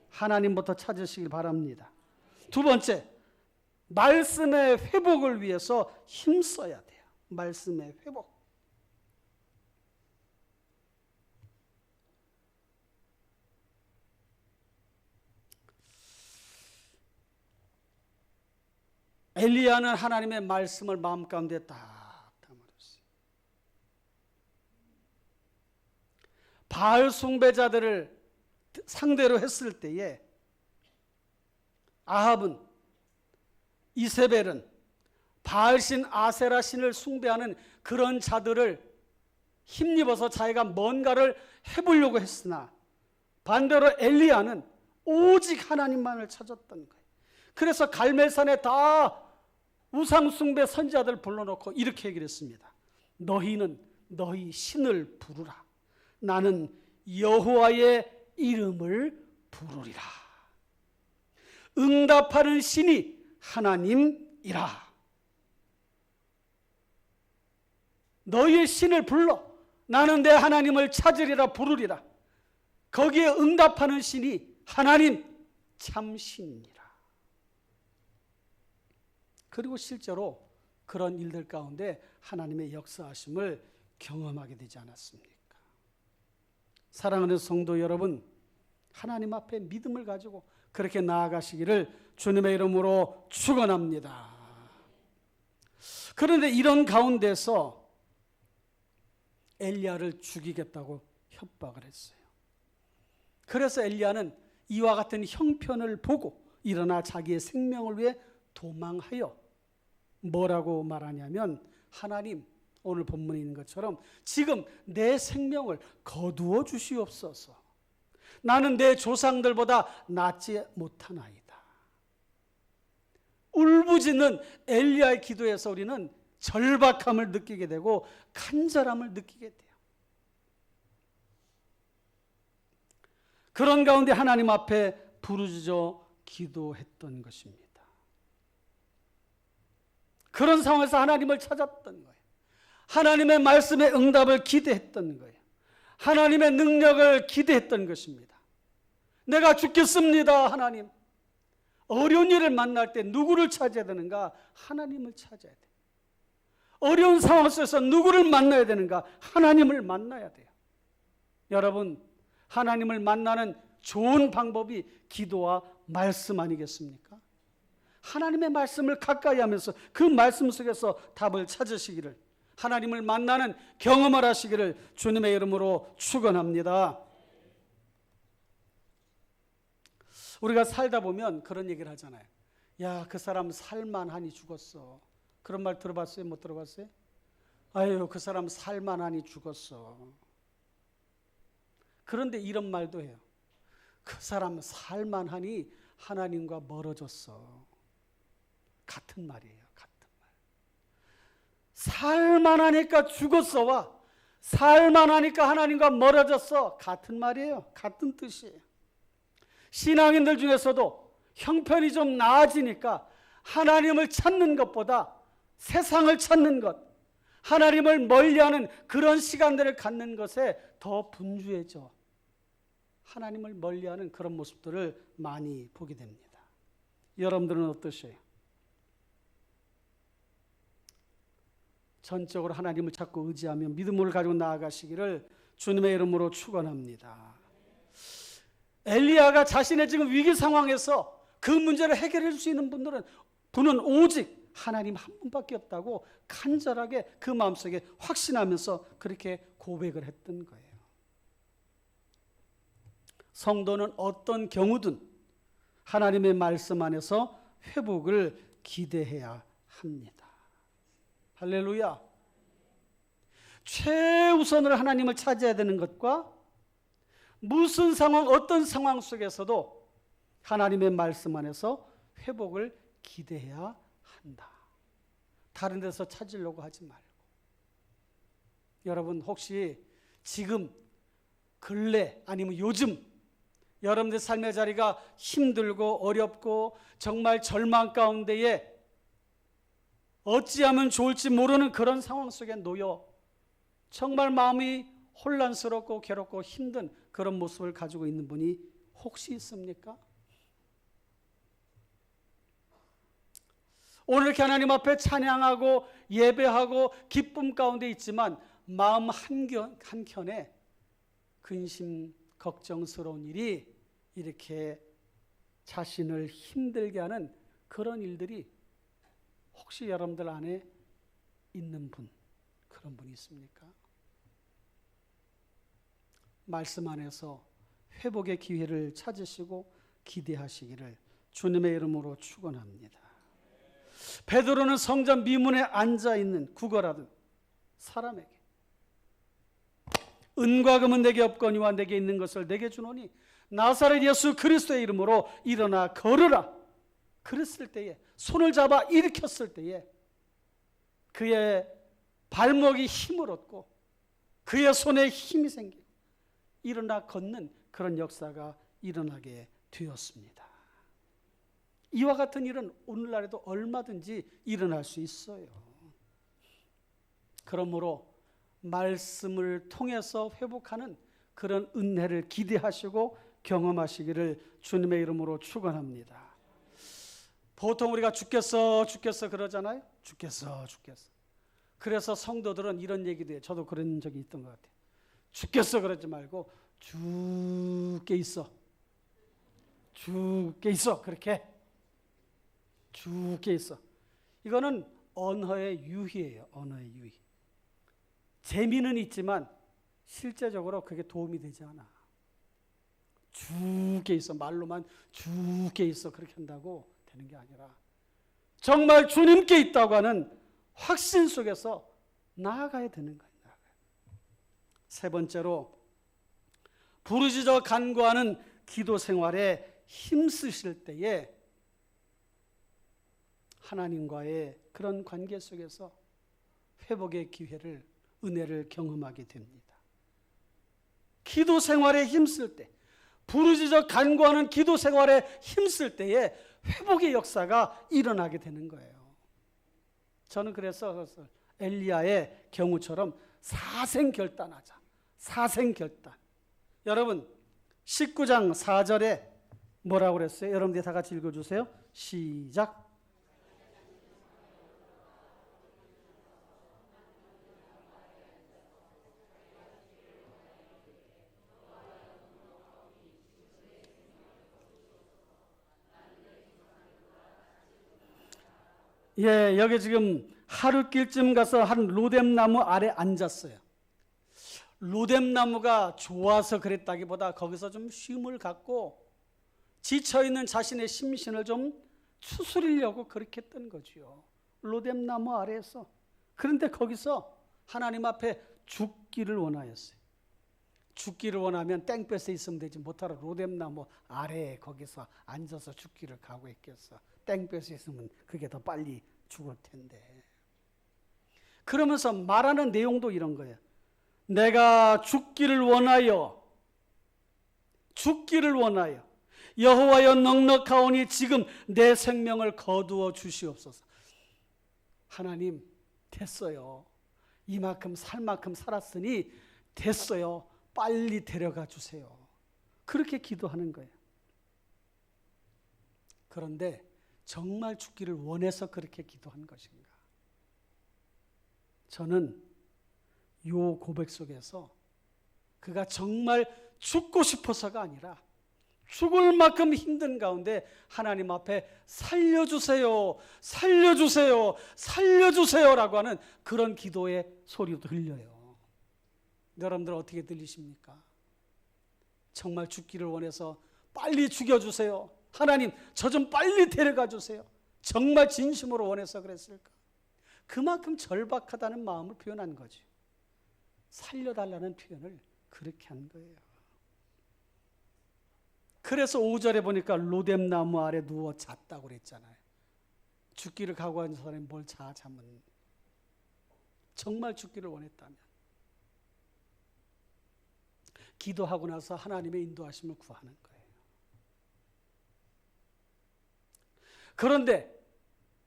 하나님부터 찾으시길 바랍니다. 두 번째, 말씀의 회복을 위해서 힘써야 돼요. 말씀의 회복. 엘리야는 하나님의 말씀을 마음 가운데 딱 담아뒀어요. 바알 숭배자들을 상대로 했을 때에 아합은, 이세벨은 바알신 아세라 신을 숭배하는 그런 자들을 힘입어서 자기가 뭔가를 해보려고 했으나 반대로 엘리야는 오직 하나님만을 찾았던 거예요. 그래서 갈멜산에 다 우상숭배 선지자들 불러놓고 이렇게 얘기를 했습니다. 너희는 너희 신을 부르라. 나는 여호와의 이름을 부르리라. 응답하는 신이 하나님이라. 너희의 신을 불러. 나는 내 하나님을 찾으리라 부르리라. 거기에 응답하는 신이 하나님 참신이라. 그리고 실제로 그런 일들 가운데 하나님의 역사하심을 경험하게 되지 않았습니까? 사랑하는 성도 여러분, 하나님 앞에 믿음을 가지고 그렇게 나아가시기를 주님의 이름으로 축원합니다. 그런데 이런 가운데서 엘리야를 죽이겠다고 협박을 했어요. 그래서 엘리야는 이와 같은 형편을 보고 일어나 자기의 생명을 위해 도망하여 뭐라고 말하냐면, 하나님, 오늘 본문에 있는 것처럼 지금 내 생명을 거두어 주시옵소서. 나는 내 조상들보다 낫지 못하나이다. 울부짖는 엘리야의 기도에서 우리는 절박함을 느끼게 되고 간절함을 느끼게 돼요. 그런 가운데 하나님 앞에 부르짖어 기도했던 것입니다. 그런 상황에서 하나님을 찾았던 거예요. 하나님의 말씀에 응답을 기대했던 거예요. 하나님의 능력을 기대했던 것입니다. 내가 죽겠습니다, 하나님. 어려운 일을 만날 때 누구를 찾아야 되는가? 하나님을 찾아야 돼요. 어려운 상황 속에서 누구를 만나야 되는가? 하나님을 만나야 돼요. 여러분, 하나님을 만나는 좋은 방법이 기도와 말씀 아니겠습니까? 하나님의 말씀을 가까이 하면서 그 말씀 속에서 답을 찾으시기를, 하나님을 만나는 경험을 하시기를 주님의 이름으로 축원합니다. 우리가 살다 보면 그런 얘기를 하잖아요. 야, 그 사람 살만하니 죽었어. 그런 말 들어봤어요? 못 들어봤어요? 아유, 그 사람 살만하니 죽었어. 그런데 이런 말도 해요. 그 사람 살만하니 하나님과 멀어졌어. 같은 말이에요. 같은 말. 살만하니까 죽었어와 살만하니까 하나님과 멀어졌어. 같은 말이에요. 같은 뜻이에요. 신앙인들 중에서도 형편이 좀 나아지니까 하나님을 찾는 것보다 세상을 찾는 것, 하나님을 멀리하는 그런 시간들을 갖는 것에 더 분주해져 하나님을 멀리하는 그런 모습들을 많이 보게 됩니다. 여러분들은 어떠세요? 전적으로 하나님을 찾고 의지하며 믿음을 가지고 나아가시기를 주님의 이름으로 축원합니다. 엘리야가 자신의 지금 위기 상황에서 그 문제를 해결해 줄 수 있는 분은 오직 하나님 한 분밖에 없다고 간절하게 그 마음속에 확신하면서 그렇게 고백을 했던 거예요. 성도는 어떤 경우든 하나님의 말씀 안에서 회복을 기대해야 합니다. 할렐루야. 최우선으로 하나님을 찾아야 되는 것과 무슨 상황, 어떤 상황 속에서도 하나님의 말씀 안에서 회복을 기대해야 한다. 다른 데서 찾으려고 하지 말고. 여러분 혹시 지금 근래 아니면 요즘 여러분들 삶의 자리가 힘들고 어렵고 정말 절망 가운데에 어찌하면 좋을지 모르는 그런 상황 속에 놓여 정말 마음이 혼란스럽고 괴롭고 힘든 그런 모습을 가지고 있는 분이 혹시 있습니까? 오늘 이렇게 하나님 앞에 찬양하고 예배하고 기쁨 가운데 있지만 마음 한켠에 근심 걱정스러운 일이 이렇게 자신을 힘들게 하는 그런 일들이 혹시 여러분들 안에 있는 분, 그런 분이 있습니까? 말씀 안에서 회복의 기회를 찾으시고 기대하시기를 주님의 이름으로 축원합니다. 베드로는 성전 미문에 앉아있는 구걸하던 사람에게 은과 금은 내게 없거니와 내게 있는 것을 내게 주노니 나사렛 예수 그리스도의 이름으로 일어나 걸으라. 그랬을 때에 손을 잡아 일으켰을 때에 그의 발목이 힘을 얻고 그의 손에 힘이 생기고 일어나 걷는 그런 역사가 일어나게 되었습니다. 이와 같은 일은 오늘날에도 얼마든지 일어날 수 있어요. 그러므로 말씀을 통해서 회복하는 그런 은혜를 기대하시고 경험하시기를 주님의 이름으로 축원합니다. 보통 우리가 죽겠어 그러잖아요. 죽겠어. 그래서 성도들은 이런 얘기도 해요. 저도 그런 적이 있던 것 같아요. 죽겠어 그러지 말고 죽게 있어. 그렇게 죽게 있어. 이거는 언어의 유희예요. 언어의 유희. 재미는 있지만 실제적으로 그게 도움이 되지 않아. 죽게 있어. 말로만 죽게 있어. 그렇게 한다고 되는 게 아니라 정말 주님께 있다고 하는 확신 속에서 나아가야 되는 거예요. 세 번째로 부르짖어 간구하는 기도 생활에 힘쓰실 때에 하나님과의 그런 관계 속에서 회복의 기회를, 은혜를 경험하게 됩니다. 기도 생활에 힘쓸 때, 부르짖어 간구하는 기도 생활에 힘쓸 때에 회복의 역사가 일어나게 되는 거예요. 저는 그래서 엘리야의 경우처럼 사생결단하자. 사생결단. 여러분 19장 4절에 뭐라고 그랬어요? 여러분들이 다 같이 읽어주세요. 시작. 예, 여기 지금 하루길쯤 가서 한 로뎀나무 아래 앉았어요. 로뎀나무가 좋아서 그랬다기보다 거기서 좀 쉼을 갖고 지쳐있는 자신의 심신을 좀 추스리려고 그렇게 했던 거죠. 로뎀나무 아래에서. 그런데 거기서 하나님 앞에 죽기를 원하였어요. 죽기를 원하면 땡볕에 있으면 되지 못하러 로뎀나무 아래에 거기서 앉아서 죽기를 각오했겠어. 땡볕에 있으면 그게 더 빨리 죽을 텐데. 그러면서 말하는 내용도 이런 거예요. 내가 죽기를 원하여 여호와여 넉넉하오니 지금 내 생명을 거두어 주시옵소서. 하나님 됐어요. 이만큼 살 만큼 살았으니 됐어요. 빨리 데려가 주세요. 그렇게 기도하는 거예요. 그런데 정말 죽기를 원해서 그렇게 기도한 것인가? 저는 이 고백 속에서 그가 정말 죽고 싶어서가 아니라 죽을 만큼 힘든 가운데 하나님 앞에 살려주세요, 살려주세요, 살려주세요라고 하는 그런 기도의 소리도 들려요. 여러분들 어떻게 들리십니까? 정말 죽기를 원해서 빨리 죽여주세요. 하나님 저 좀 빨리 데려가 주세요. 정말 진심으로 원해서 그랬을까? 그만큼 절박하다는 마음을 표현한 거죠. 살려달라는 표현을 그렇게 한 거예요. 그래서 5절에 보니까 로뎀나무 아래 누워 잤다고 그랬잖아요. 죽기를 각오한 사람이 뭘 잠은. 정말 죽기를 원했다면 기도하고 나서 하나님의 인도하심을 구하는 거예요. 그런데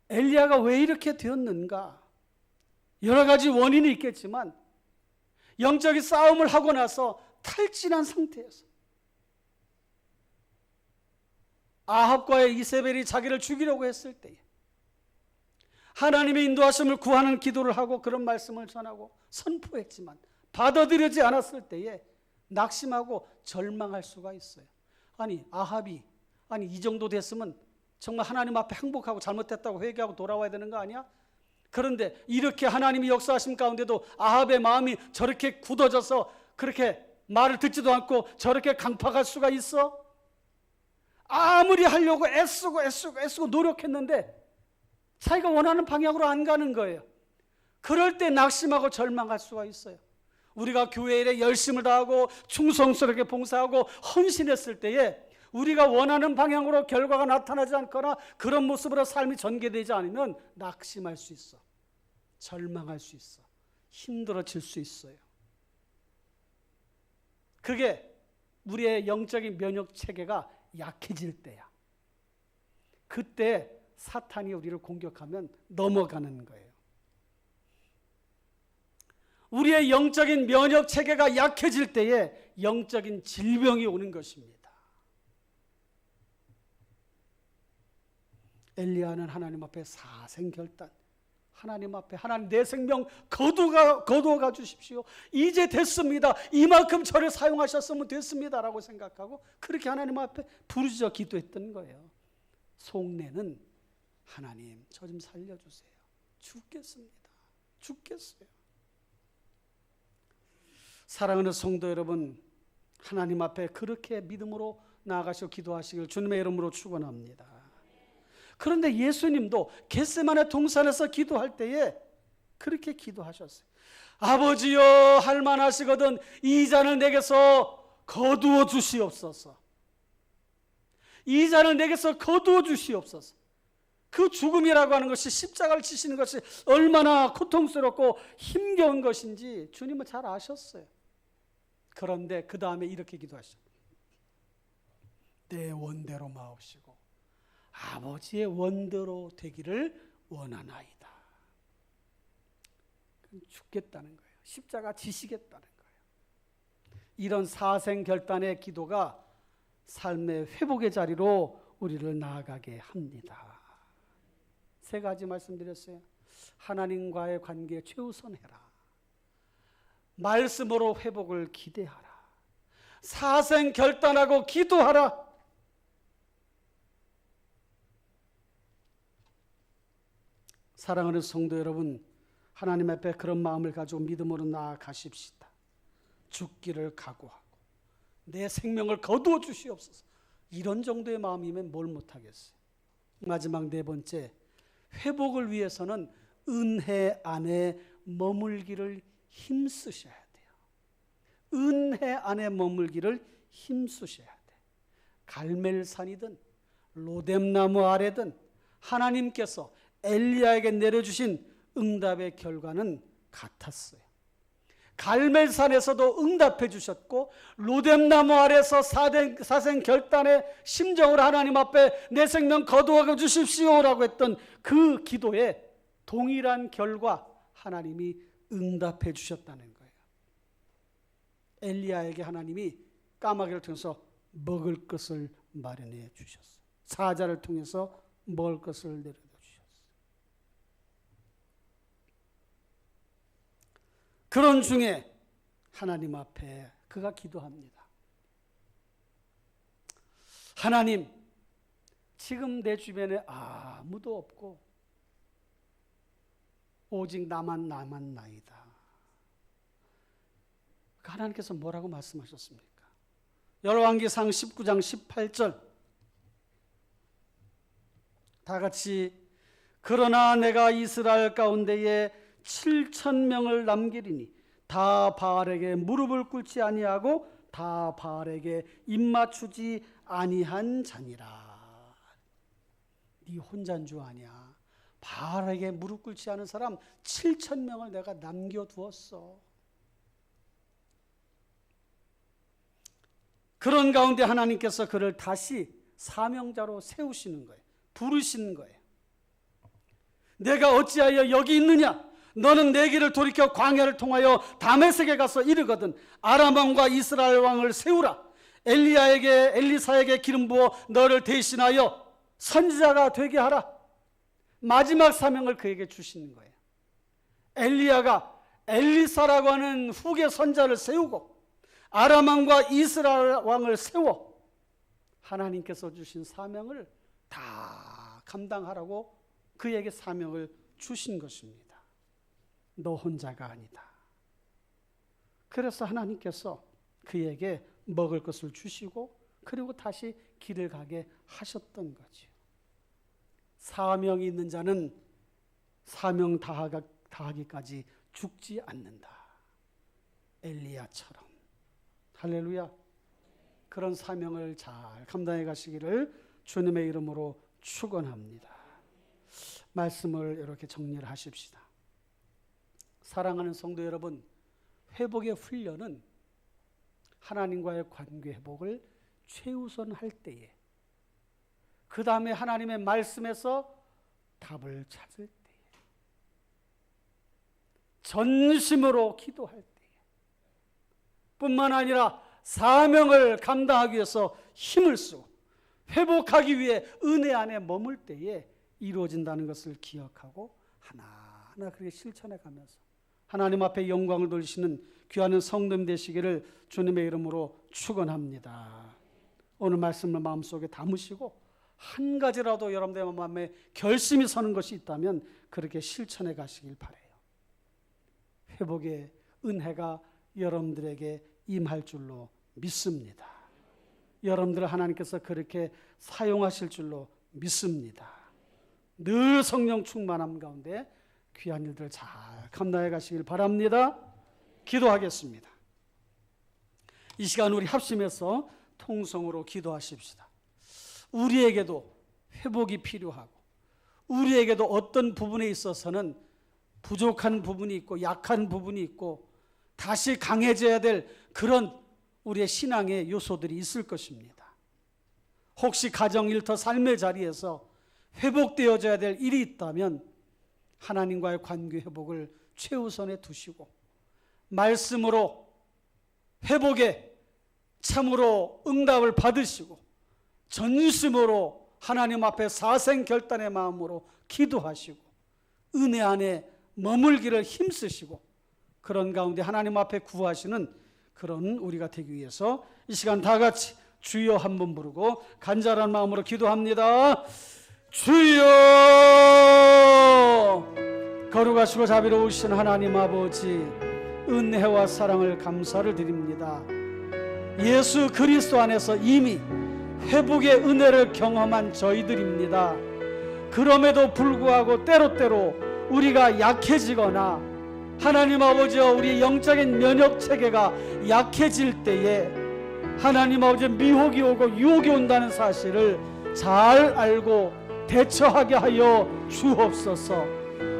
엘리야가 왜 이렇게 되었는가? 여러 가지 원인이 있겠지만 영적인 싸움을 하고 나서 탈진한 상태에서 아합과의 이세벨이 자기를 죽이려고 했을 때에 하나님의 인도하심을 구하는 기도를 하고 그런 말씀을 전하고 선포했지만 받아들여지지 않았을 때에 낙심하고 절망할 수가 있어요. 아니 아합이 이 정도 됐으면 정말 하나님 앞에 항복하고 잘못했다고 회개하고 돌아와야 되는 거 아니야? 그런데 이렇게 하나님이 역사하심 가운데도 아합의 마음이 저렇게 굳어져서 그렇게 말을 듣지도 않고 저렇게 강팍할 수가 있어? 아무리 하려고 애쓰고 노력했는데 자기가 원하는 방향으로 안 가는 거예요. 그럴 때 낙심하고 절망할 수가 있어요. 우리가 교회 일에 열심을 다하고 충성스럽게 봉사하고 헌신했을 때에 우리가 원하는 방향으로 결과가 나타나지 않거나 그런 모습으로 삶이 전개되지 않으면 낙심할 수 있어. 절망할 수 있어. 힘들어질 수 있어요. 그게 우리의 영적인 면역 체계가 약해질 때야. 그때 사탄이 우리를 공격하면 넘어가는 거예요. 우리의 영적인 면역 체계가 약해질 때에 영적인 질병이 오는 것입니다. 엘리야는 하나님 앞에 사생결단, 하나님 앞에 하나님 내 생명 거두어가 주십시오. 이제 됐습니다. 이만큼 저를 사용하셨으면 됐습니다라고 생각하고 그렇게 하나님 앞에 부르짖어 기도했던 거예요. 속내는 하나님 저 좀 살려주세요. 죽겠습니다. 죽겠어요. 사랑하는 성도 여러분, 하나님 앞에 그렇게 믿음으로 나아가시고 기도하시길 주님의 이름으로 축원합니다. 그런데 예수님도 겟세마네 동산에서 기도할 때에 그렇게 기도하셨어요. 아버지여 할만하시거든 이 잔을 내게서 거두어 주시옵소서. 이 잔을 내게서 거두어 주시옵소서. 그 죽음이라고 하는 것이 십자가를 지시는 것이 얼마나 고통스럽고 힘겨운 것인지 주님은 잘 아셨어요. 그런데 그 다음에 이렇게 기도하셨어요. 내 원대로 마옵시고 아버지의 원대로 되기를 원하나이다. 죽겠다는 거예요. 십자가 지시겠다는 거예요. 이런 사생결단의 기도가 삶의 회복의 자리로 우리를 나아가게 합니다. 세 가지 말씀드렸어요. 하나님과의 관계에 최우선해라. 말씀으로 회복을 기대하라. 사생결단하고 기도하라. 사랑하는 성도 여러분, 하나님 앞에 그런 마음을 가지고 믿음으로 나아가십시다. 죽기를 각오하고 내 생명을 거두어 주시옵소서. 이런 정도의 마음이면 뭘 못하겠어요. 마지막 네 번째, 회복을 위해서는 은혜 안에 머물기를 힘쓰셔야 돼요. 은혜 안에 머물기를 힘쓰셔야 돼. 갈멜산이든 로뎀나무 아래든 하나님께서 엘리야에게 내려주신 응답의 결과는 같았어요. 갈멜산에서도 응답해 주셨고 로뎀나무 아래서 사생 결단의 심정으로 하나님 앞에 내 생명 거두어 주십시오라고 했던 그 기도에 동일한 결과 하나님이 응답해 주셨다는 거예요. 엘리야에게 하나님이 까마귀를 통해서 먹을 것을 마련해 주셨어요. 사자를 통해서 먹을 것을 내려다 주셨어요. 그런 중에 하나님 앞에 그가 기도합니다. 하나님, 지금 내 주변에 아무도 없고 오직 나만 남았나이다. 하나님께서 뭐라고 말씀하셨습니까? 열왕기상 19장 18절 다 같이 그러나 내가 이스라엘 가운데에 7,000명을 남기리니 다 바알에게 무릎을 꿇지 아니하고 다 바알에게 입맞추지 아니한 자니라. 네 혼자인 줄 아냐? 바알에게 무릎 꿇지 않은 사람 7,000명을 내가 남겨두었어. 그런 가운데 하나님께서 그를 다시 사명자로 세우시는 거예요. 부르시는 거예요. 내가 어찌하여 여기 있느냐? 너는 내 길을 돌이켜 광야를 통하여 다메섹에 가서 이르거든 아람 왕과 이스라엘 왕을 세우라. 엘리사에게 기름 부어 너를 대신하여 선지자가 되게 하라. 마지막 사명을 그에게 주시는 거예요. 엘리야가 엘리사라고 하는 후계 선자를 세우고 아람 왕과 이스라엘 왕을 세워 하나님께서 주신 사명을 다 감당하라고 그에게 사명을 주신 것입니다. 너 혼자가 아니다. 그래서 하나님께서 그에게 먹을 것을 주시고 그리고 다시 길을 가게 하셨던 거죠. 사명이 있는 자는 사명 다하기까지 죽지 않는다. 엘리야처럼. 할렐루야. 그런 사명을 잘 감당해 가시기를 주님의 이름으로 축원합니다. 말씀을 이렇게 정리를 하십시다. 사랑하는 성도 여러분, 회복의 훈련은 하나님과의 관계 회복을 최우선할 때에, 그 다음에 하나님의 말씀에서 답을 찾을 때에, 전심으로 기도할 때에, 뿐만 아니라 사명을 감당하기 위해서 힘을 쓰고 회복하기 위해 은혜 안에 머물 때에 이루어진다는 것을 기억하고 하나하나 그렇게 실천해 가면서 하나님 앞에 영광을 돌리시는 귀한 성도님 되시기를 주님의 이름으로 축원합니다. 오늘 말씀을 마음속에 담으시고 한 가지라도 여러분들의 마음에 결심이 서는 것이 있다면 그렇게 실천해 가시길 바라요. 회복의 은혜가 여러분들에게 임할 줄로 믿습니다. 여러분들을 하나님께서 그렇게 사용하실 줄로 믿습니다. 늘 성령 충만함 가운데 귀한 일들 잘 감당해 가시길 바랍니다. 기도하겠습니다. 이 시간 우리 합심해서 통성으로 기도하십시다. 우리에게도 회복이 필요하고 우리에게도 어떤 부분에 있어서는 부족한 부분이 있고 약한 부분이 있고 다시 강해져야 될 그런 우리의 신앙의 요소들이 있을 것입니다. 혹시 가정, 일터, 삶의 자리에서 회복되어져야 될 일이 있다면 하나님과의 관계 회복을 최우선에 두시고 말씀으로 회복에 참으로 응답을 받으시고 전심으로 하나님 앞에 사생결단의 마음으로 기도하시고 은혜 안에 머물기를 힘쓰시고 그런 가운데 하나님 앞에 구하시는 그런 우리가 되기 위해서 이 시간 다 같이 주여 한번 부르고 간절한 마음으로 기도합니다. 주여! 거룩하시고 자비로우신 하나님 아버지, 은혜와 사랑을 감사를 드립니다. 예수 그리스도 안에서 이미 회복의 은혜를 경험한 저희들입니다. 그럼에도 불구하고 때로때로 우리가 약해지거나 하나님 아버지와 우리의 영적인 면역 체계가 약해질 때에 하나님 아버지 미혹이 오고 유혹이 온다는 사실을 잘 알고 대처하게 하여 주옵소서.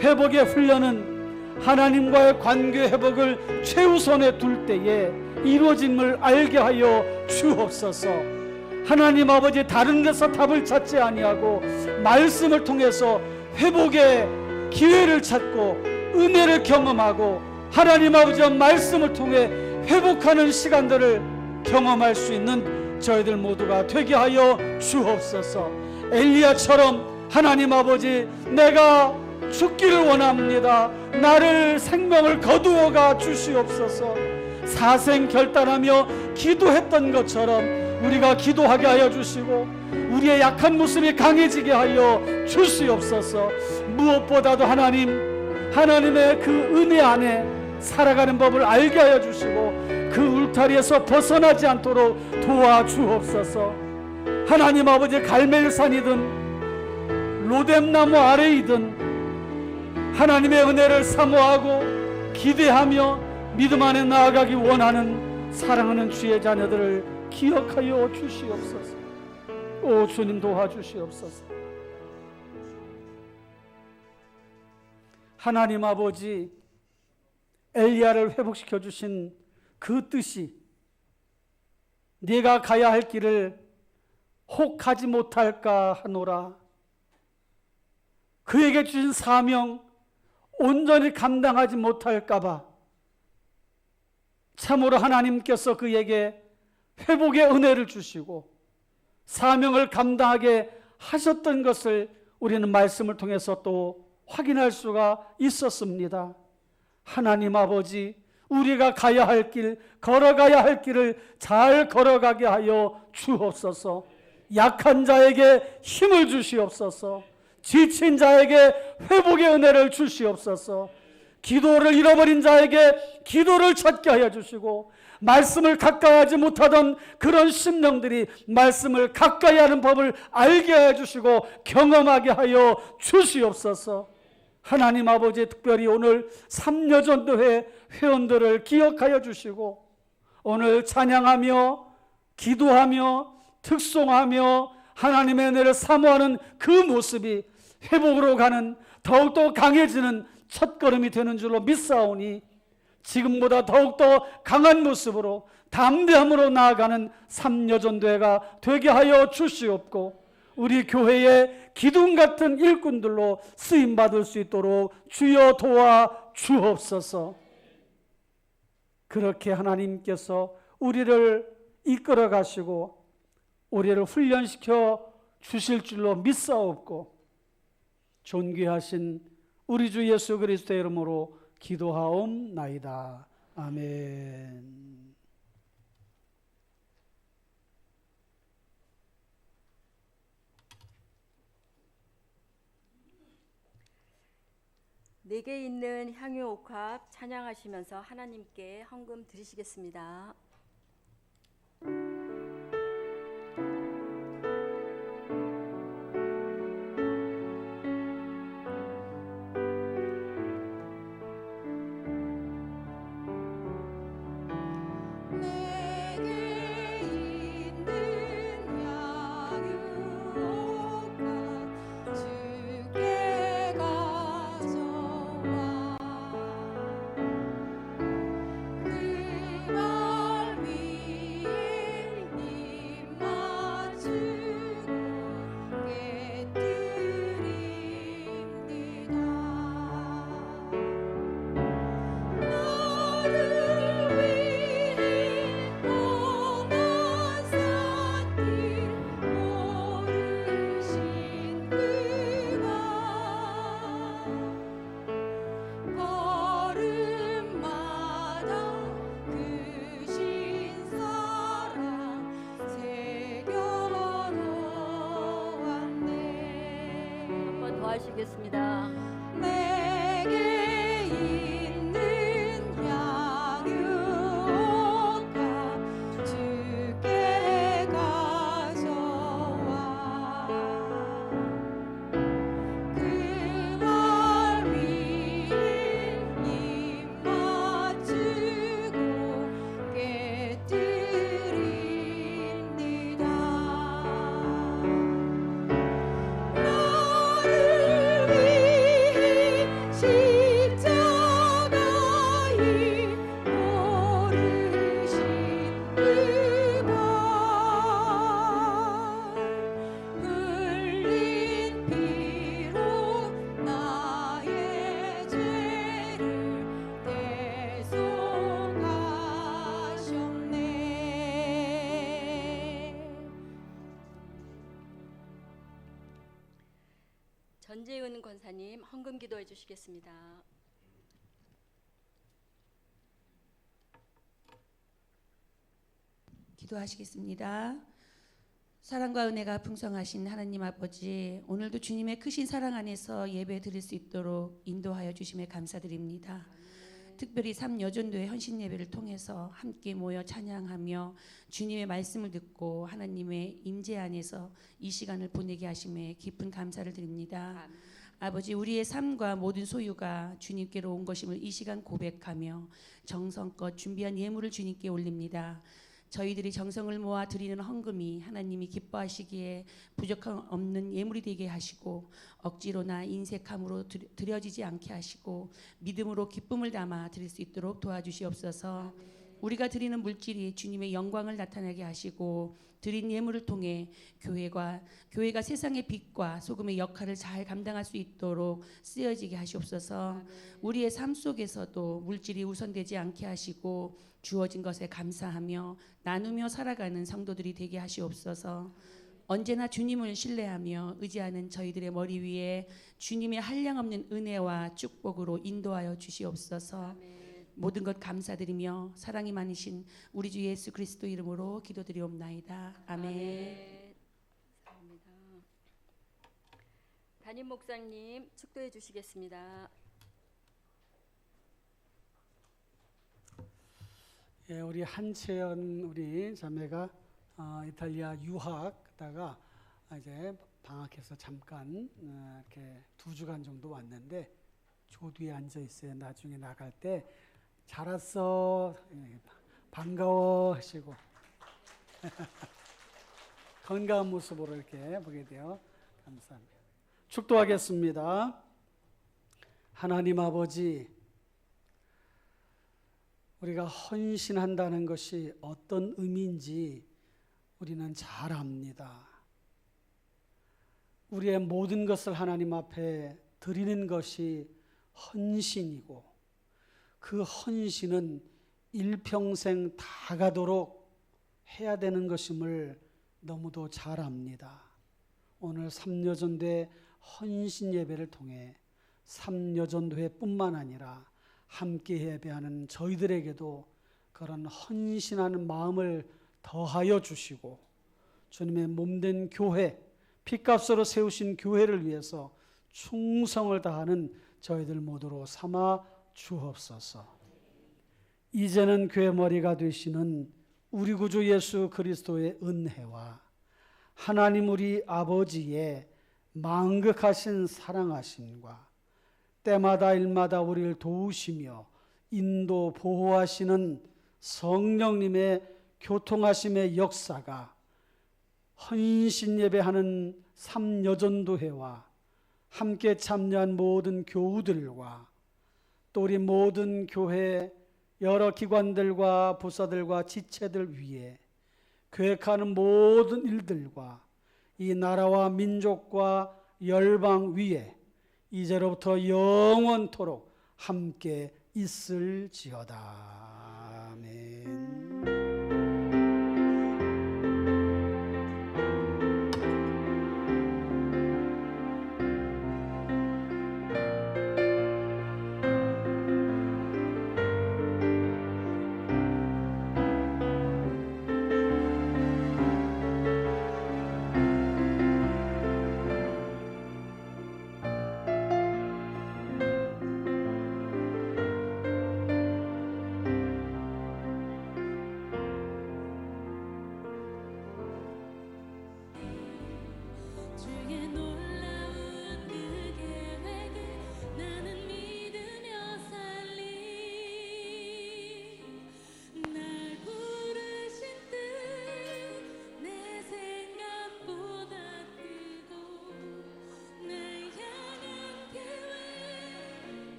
회복의 훈련은 하나님과의 관계 회복을 최우선에 둘 때에 이루어짐을 알게 하여 주옵소서. 하나님 아버지 다른 데서 답을 찾지 아니하고 말씀을 통해서 회복의 기회를 찾고 은혜를 경험하고 하나님 아버지의 말씀을 통해 회복하는 시간들을 경험할 수 있는 저희들 모두가 되게 하여 주옵소서. 엘리야처럼 하나님 아버지 내가 죽기를 원합니다. 나를 생명을 거두어가 주시옵소서. 사생 결단하며 기도했던 것처럼 우리가 기도하게 하여 주시고 우리의 약한 모습이 강해지게 하여 주시옵소서. 무엇보다도 하나님의 그 은혜 안에 살아가는 법을 알게 하여 주시고 그 울타리에서 벗어나지 않도록 도와주옵소서. 하나님 아버지 갈멜산이든 로뎀나무 아래이든 하나님의 은혜를 사모하고 기대하며 믿음 안에 나아가기 원하는 사랑하는 주의 자녀들을 기억하여 주시옵소서. 오 주님 도와주시옵소서. 하나님 아버지 엘리야를 회복시켜 주신 그 뜻이 네가 가야 할 길을 혹 가지 못할까 하노라. 그에게 주신 사명 온전히 감당하지 못할까 봐 참으로 하나님께서 그에게 회복의 은혜를 주시고 사명을 감당하게 하셨던 것을 우리는 말씀을 통해서 또 확인할 수가 있었습니다. 하나님 아버지 우리가 가야 할 길, 걸어가야 할 길을 잘 걸어가게 하여 주옵소서. 약한 자에게 힘을 주시옵소서. 지친 자에게 회복의 은혜를 주시옵소서. 기도를 잃어버린 자에게 기도를 찾게 하여 주시고 말씀을 가까이 하지 못하던 그런 심령들이 말씀을 가까이 하는 법을 알게 하여 주시고 경험하게 하여 주시옵소서. 하나님 아버지 특별히 오늘 삼여전도회 회원들을 기억하여 주시고 오늘 찬양하며 기도하며 특송하며 하나님의 은혜를 사모하는 그 모습이 회복으로 가는 더욱더 강해지는 첫걸음이 되는 줄로 믿사오니 지금보다 더욱더 강한 모습으로 담대함으로 나아가는 삼여전도회가 되게 하여 주시옵고 우리 교회의 기둥 같은 일꾼들로 쓰임받을 수 있도록 주여 도와 주옵소서. 그렇게 하나님께서 우리를 이끌어 가시고 우리를 훈련시켜 주실 줄로 믿사옵고 존귀하신 우리 주 예수 그리스도의 이름으로 기도하옵나이다. 아멘. 내게 있는 향유 옥합 찬양하시면서 하나님께 헌금 드리시겠습니다. 하시겠습니다. 내게 있는 향유가 주께 가져와 그발 위에 전재은 권사님 헌금 기도해 주시겠습니다. 기도하시겠습니다. 사랑과 은혜가 풍성하신 하나님 아버지, 오늘도 주님의 크신 사랑 안에서 예배 드릴 수 있도록 인도하여 주심에 감사드립니다. 특별히 삼여전도의 헌신 예배를 통해서 함께 모여 찬양하며 주님의 말씀을 듣고 하나님의 임재 안에서 이 시간을 보내게 하심에 깊은 감사를 드립니다. 아버지, 우리의 삶과 모든 소유가 주님께로 온 것임을 이 시간 고백하며 정성껏 준비한 예물을 주님께 올립니다. 저희들이 정성을 모아 드리는 헌금이 하나님이 기뻐하시기에 부족함 없는 예물이 되게 하시고 억지로나 인색함으로 드려지지 않게 하시고 믿음으로 기쁨을 담아 드릴 수 있도록 도와주시옵소서. 우리가 드리는 물질이 주님의 영광을 나타나게 하시고 드린 예물을 통해 교회가 세상의 빛과 소금의 역할을 잘 감당할 수 있도록 쓰여지게 하시옵소서. 우리의 삶 속에서도 물질이 우선되지 않게 하시고 주어진 것에 감사하며 나누며 살아가는 성도들이 되게 하시옵소서. 언제나 주님을 신뢰하며 의지하는 저희들의 머리 위에 주님의 한량없는 은혜와 축복으로 인도하여 주시옵소서. 모든 것 감사드리며 사랑이 많으신 우리 주 예수 그리스도 이름으로 기도드리옵나이다. 아멘. 감사합니다. 담임 목사님 축도해 주시겠습니다. 예, 우리 한채연 우리 자매가 이탈리아 유학하다가 이제 방학해서 잠깐 이렇게 2주간 정도 왔는데 조뒤에 앉아 있어요. 나중에 나갈 때 잘 왔어, 반가워 하시고 건강한 모습으로 이렇게 보게 되어 감사합니다. 축도하겠습니다. 하나님 아버지, 우리가 헌신한다는 것이 어떤 의미인지 우리는 잘 압니다. 우리의 모든 것을 하나님 앞에 드리는 것이 헌신이고 그 헌신은 일평생 다 가도록 해야 되는 것임을 너무도 잘 압니다. 오늘 삼여전도회 헌신 예배를 통해 삼여전도회뿐만 아니라 함께 예배하는 저희들에게도 그런 헌신하는 마음을 더하여 주시고 주님의 몸된 교회, 피값으로 세우신 교회를 위해서 충성을 다하는 저희들 모두로 삼아 주옵소서. 이제는 교회 머리가 되시는 우리 구주 예수 그리스도의 은혜와 하나님 우리 아버지의 망극하신 사랑하심과 때마다 일마다 우리를 도우시며 인도 보호하시는 성령님의 교통하심의 역사가 헌신 예배하는 삼여전도회와 함께 참여한 모든 교우들과 또 우리 모든 교회 여러 기관들과 부서들과 지체들 위에 계획하는 모든 일들과 이 나라와 민족과 열방 위에 이제로부터 영원토록 함께 있을지어다.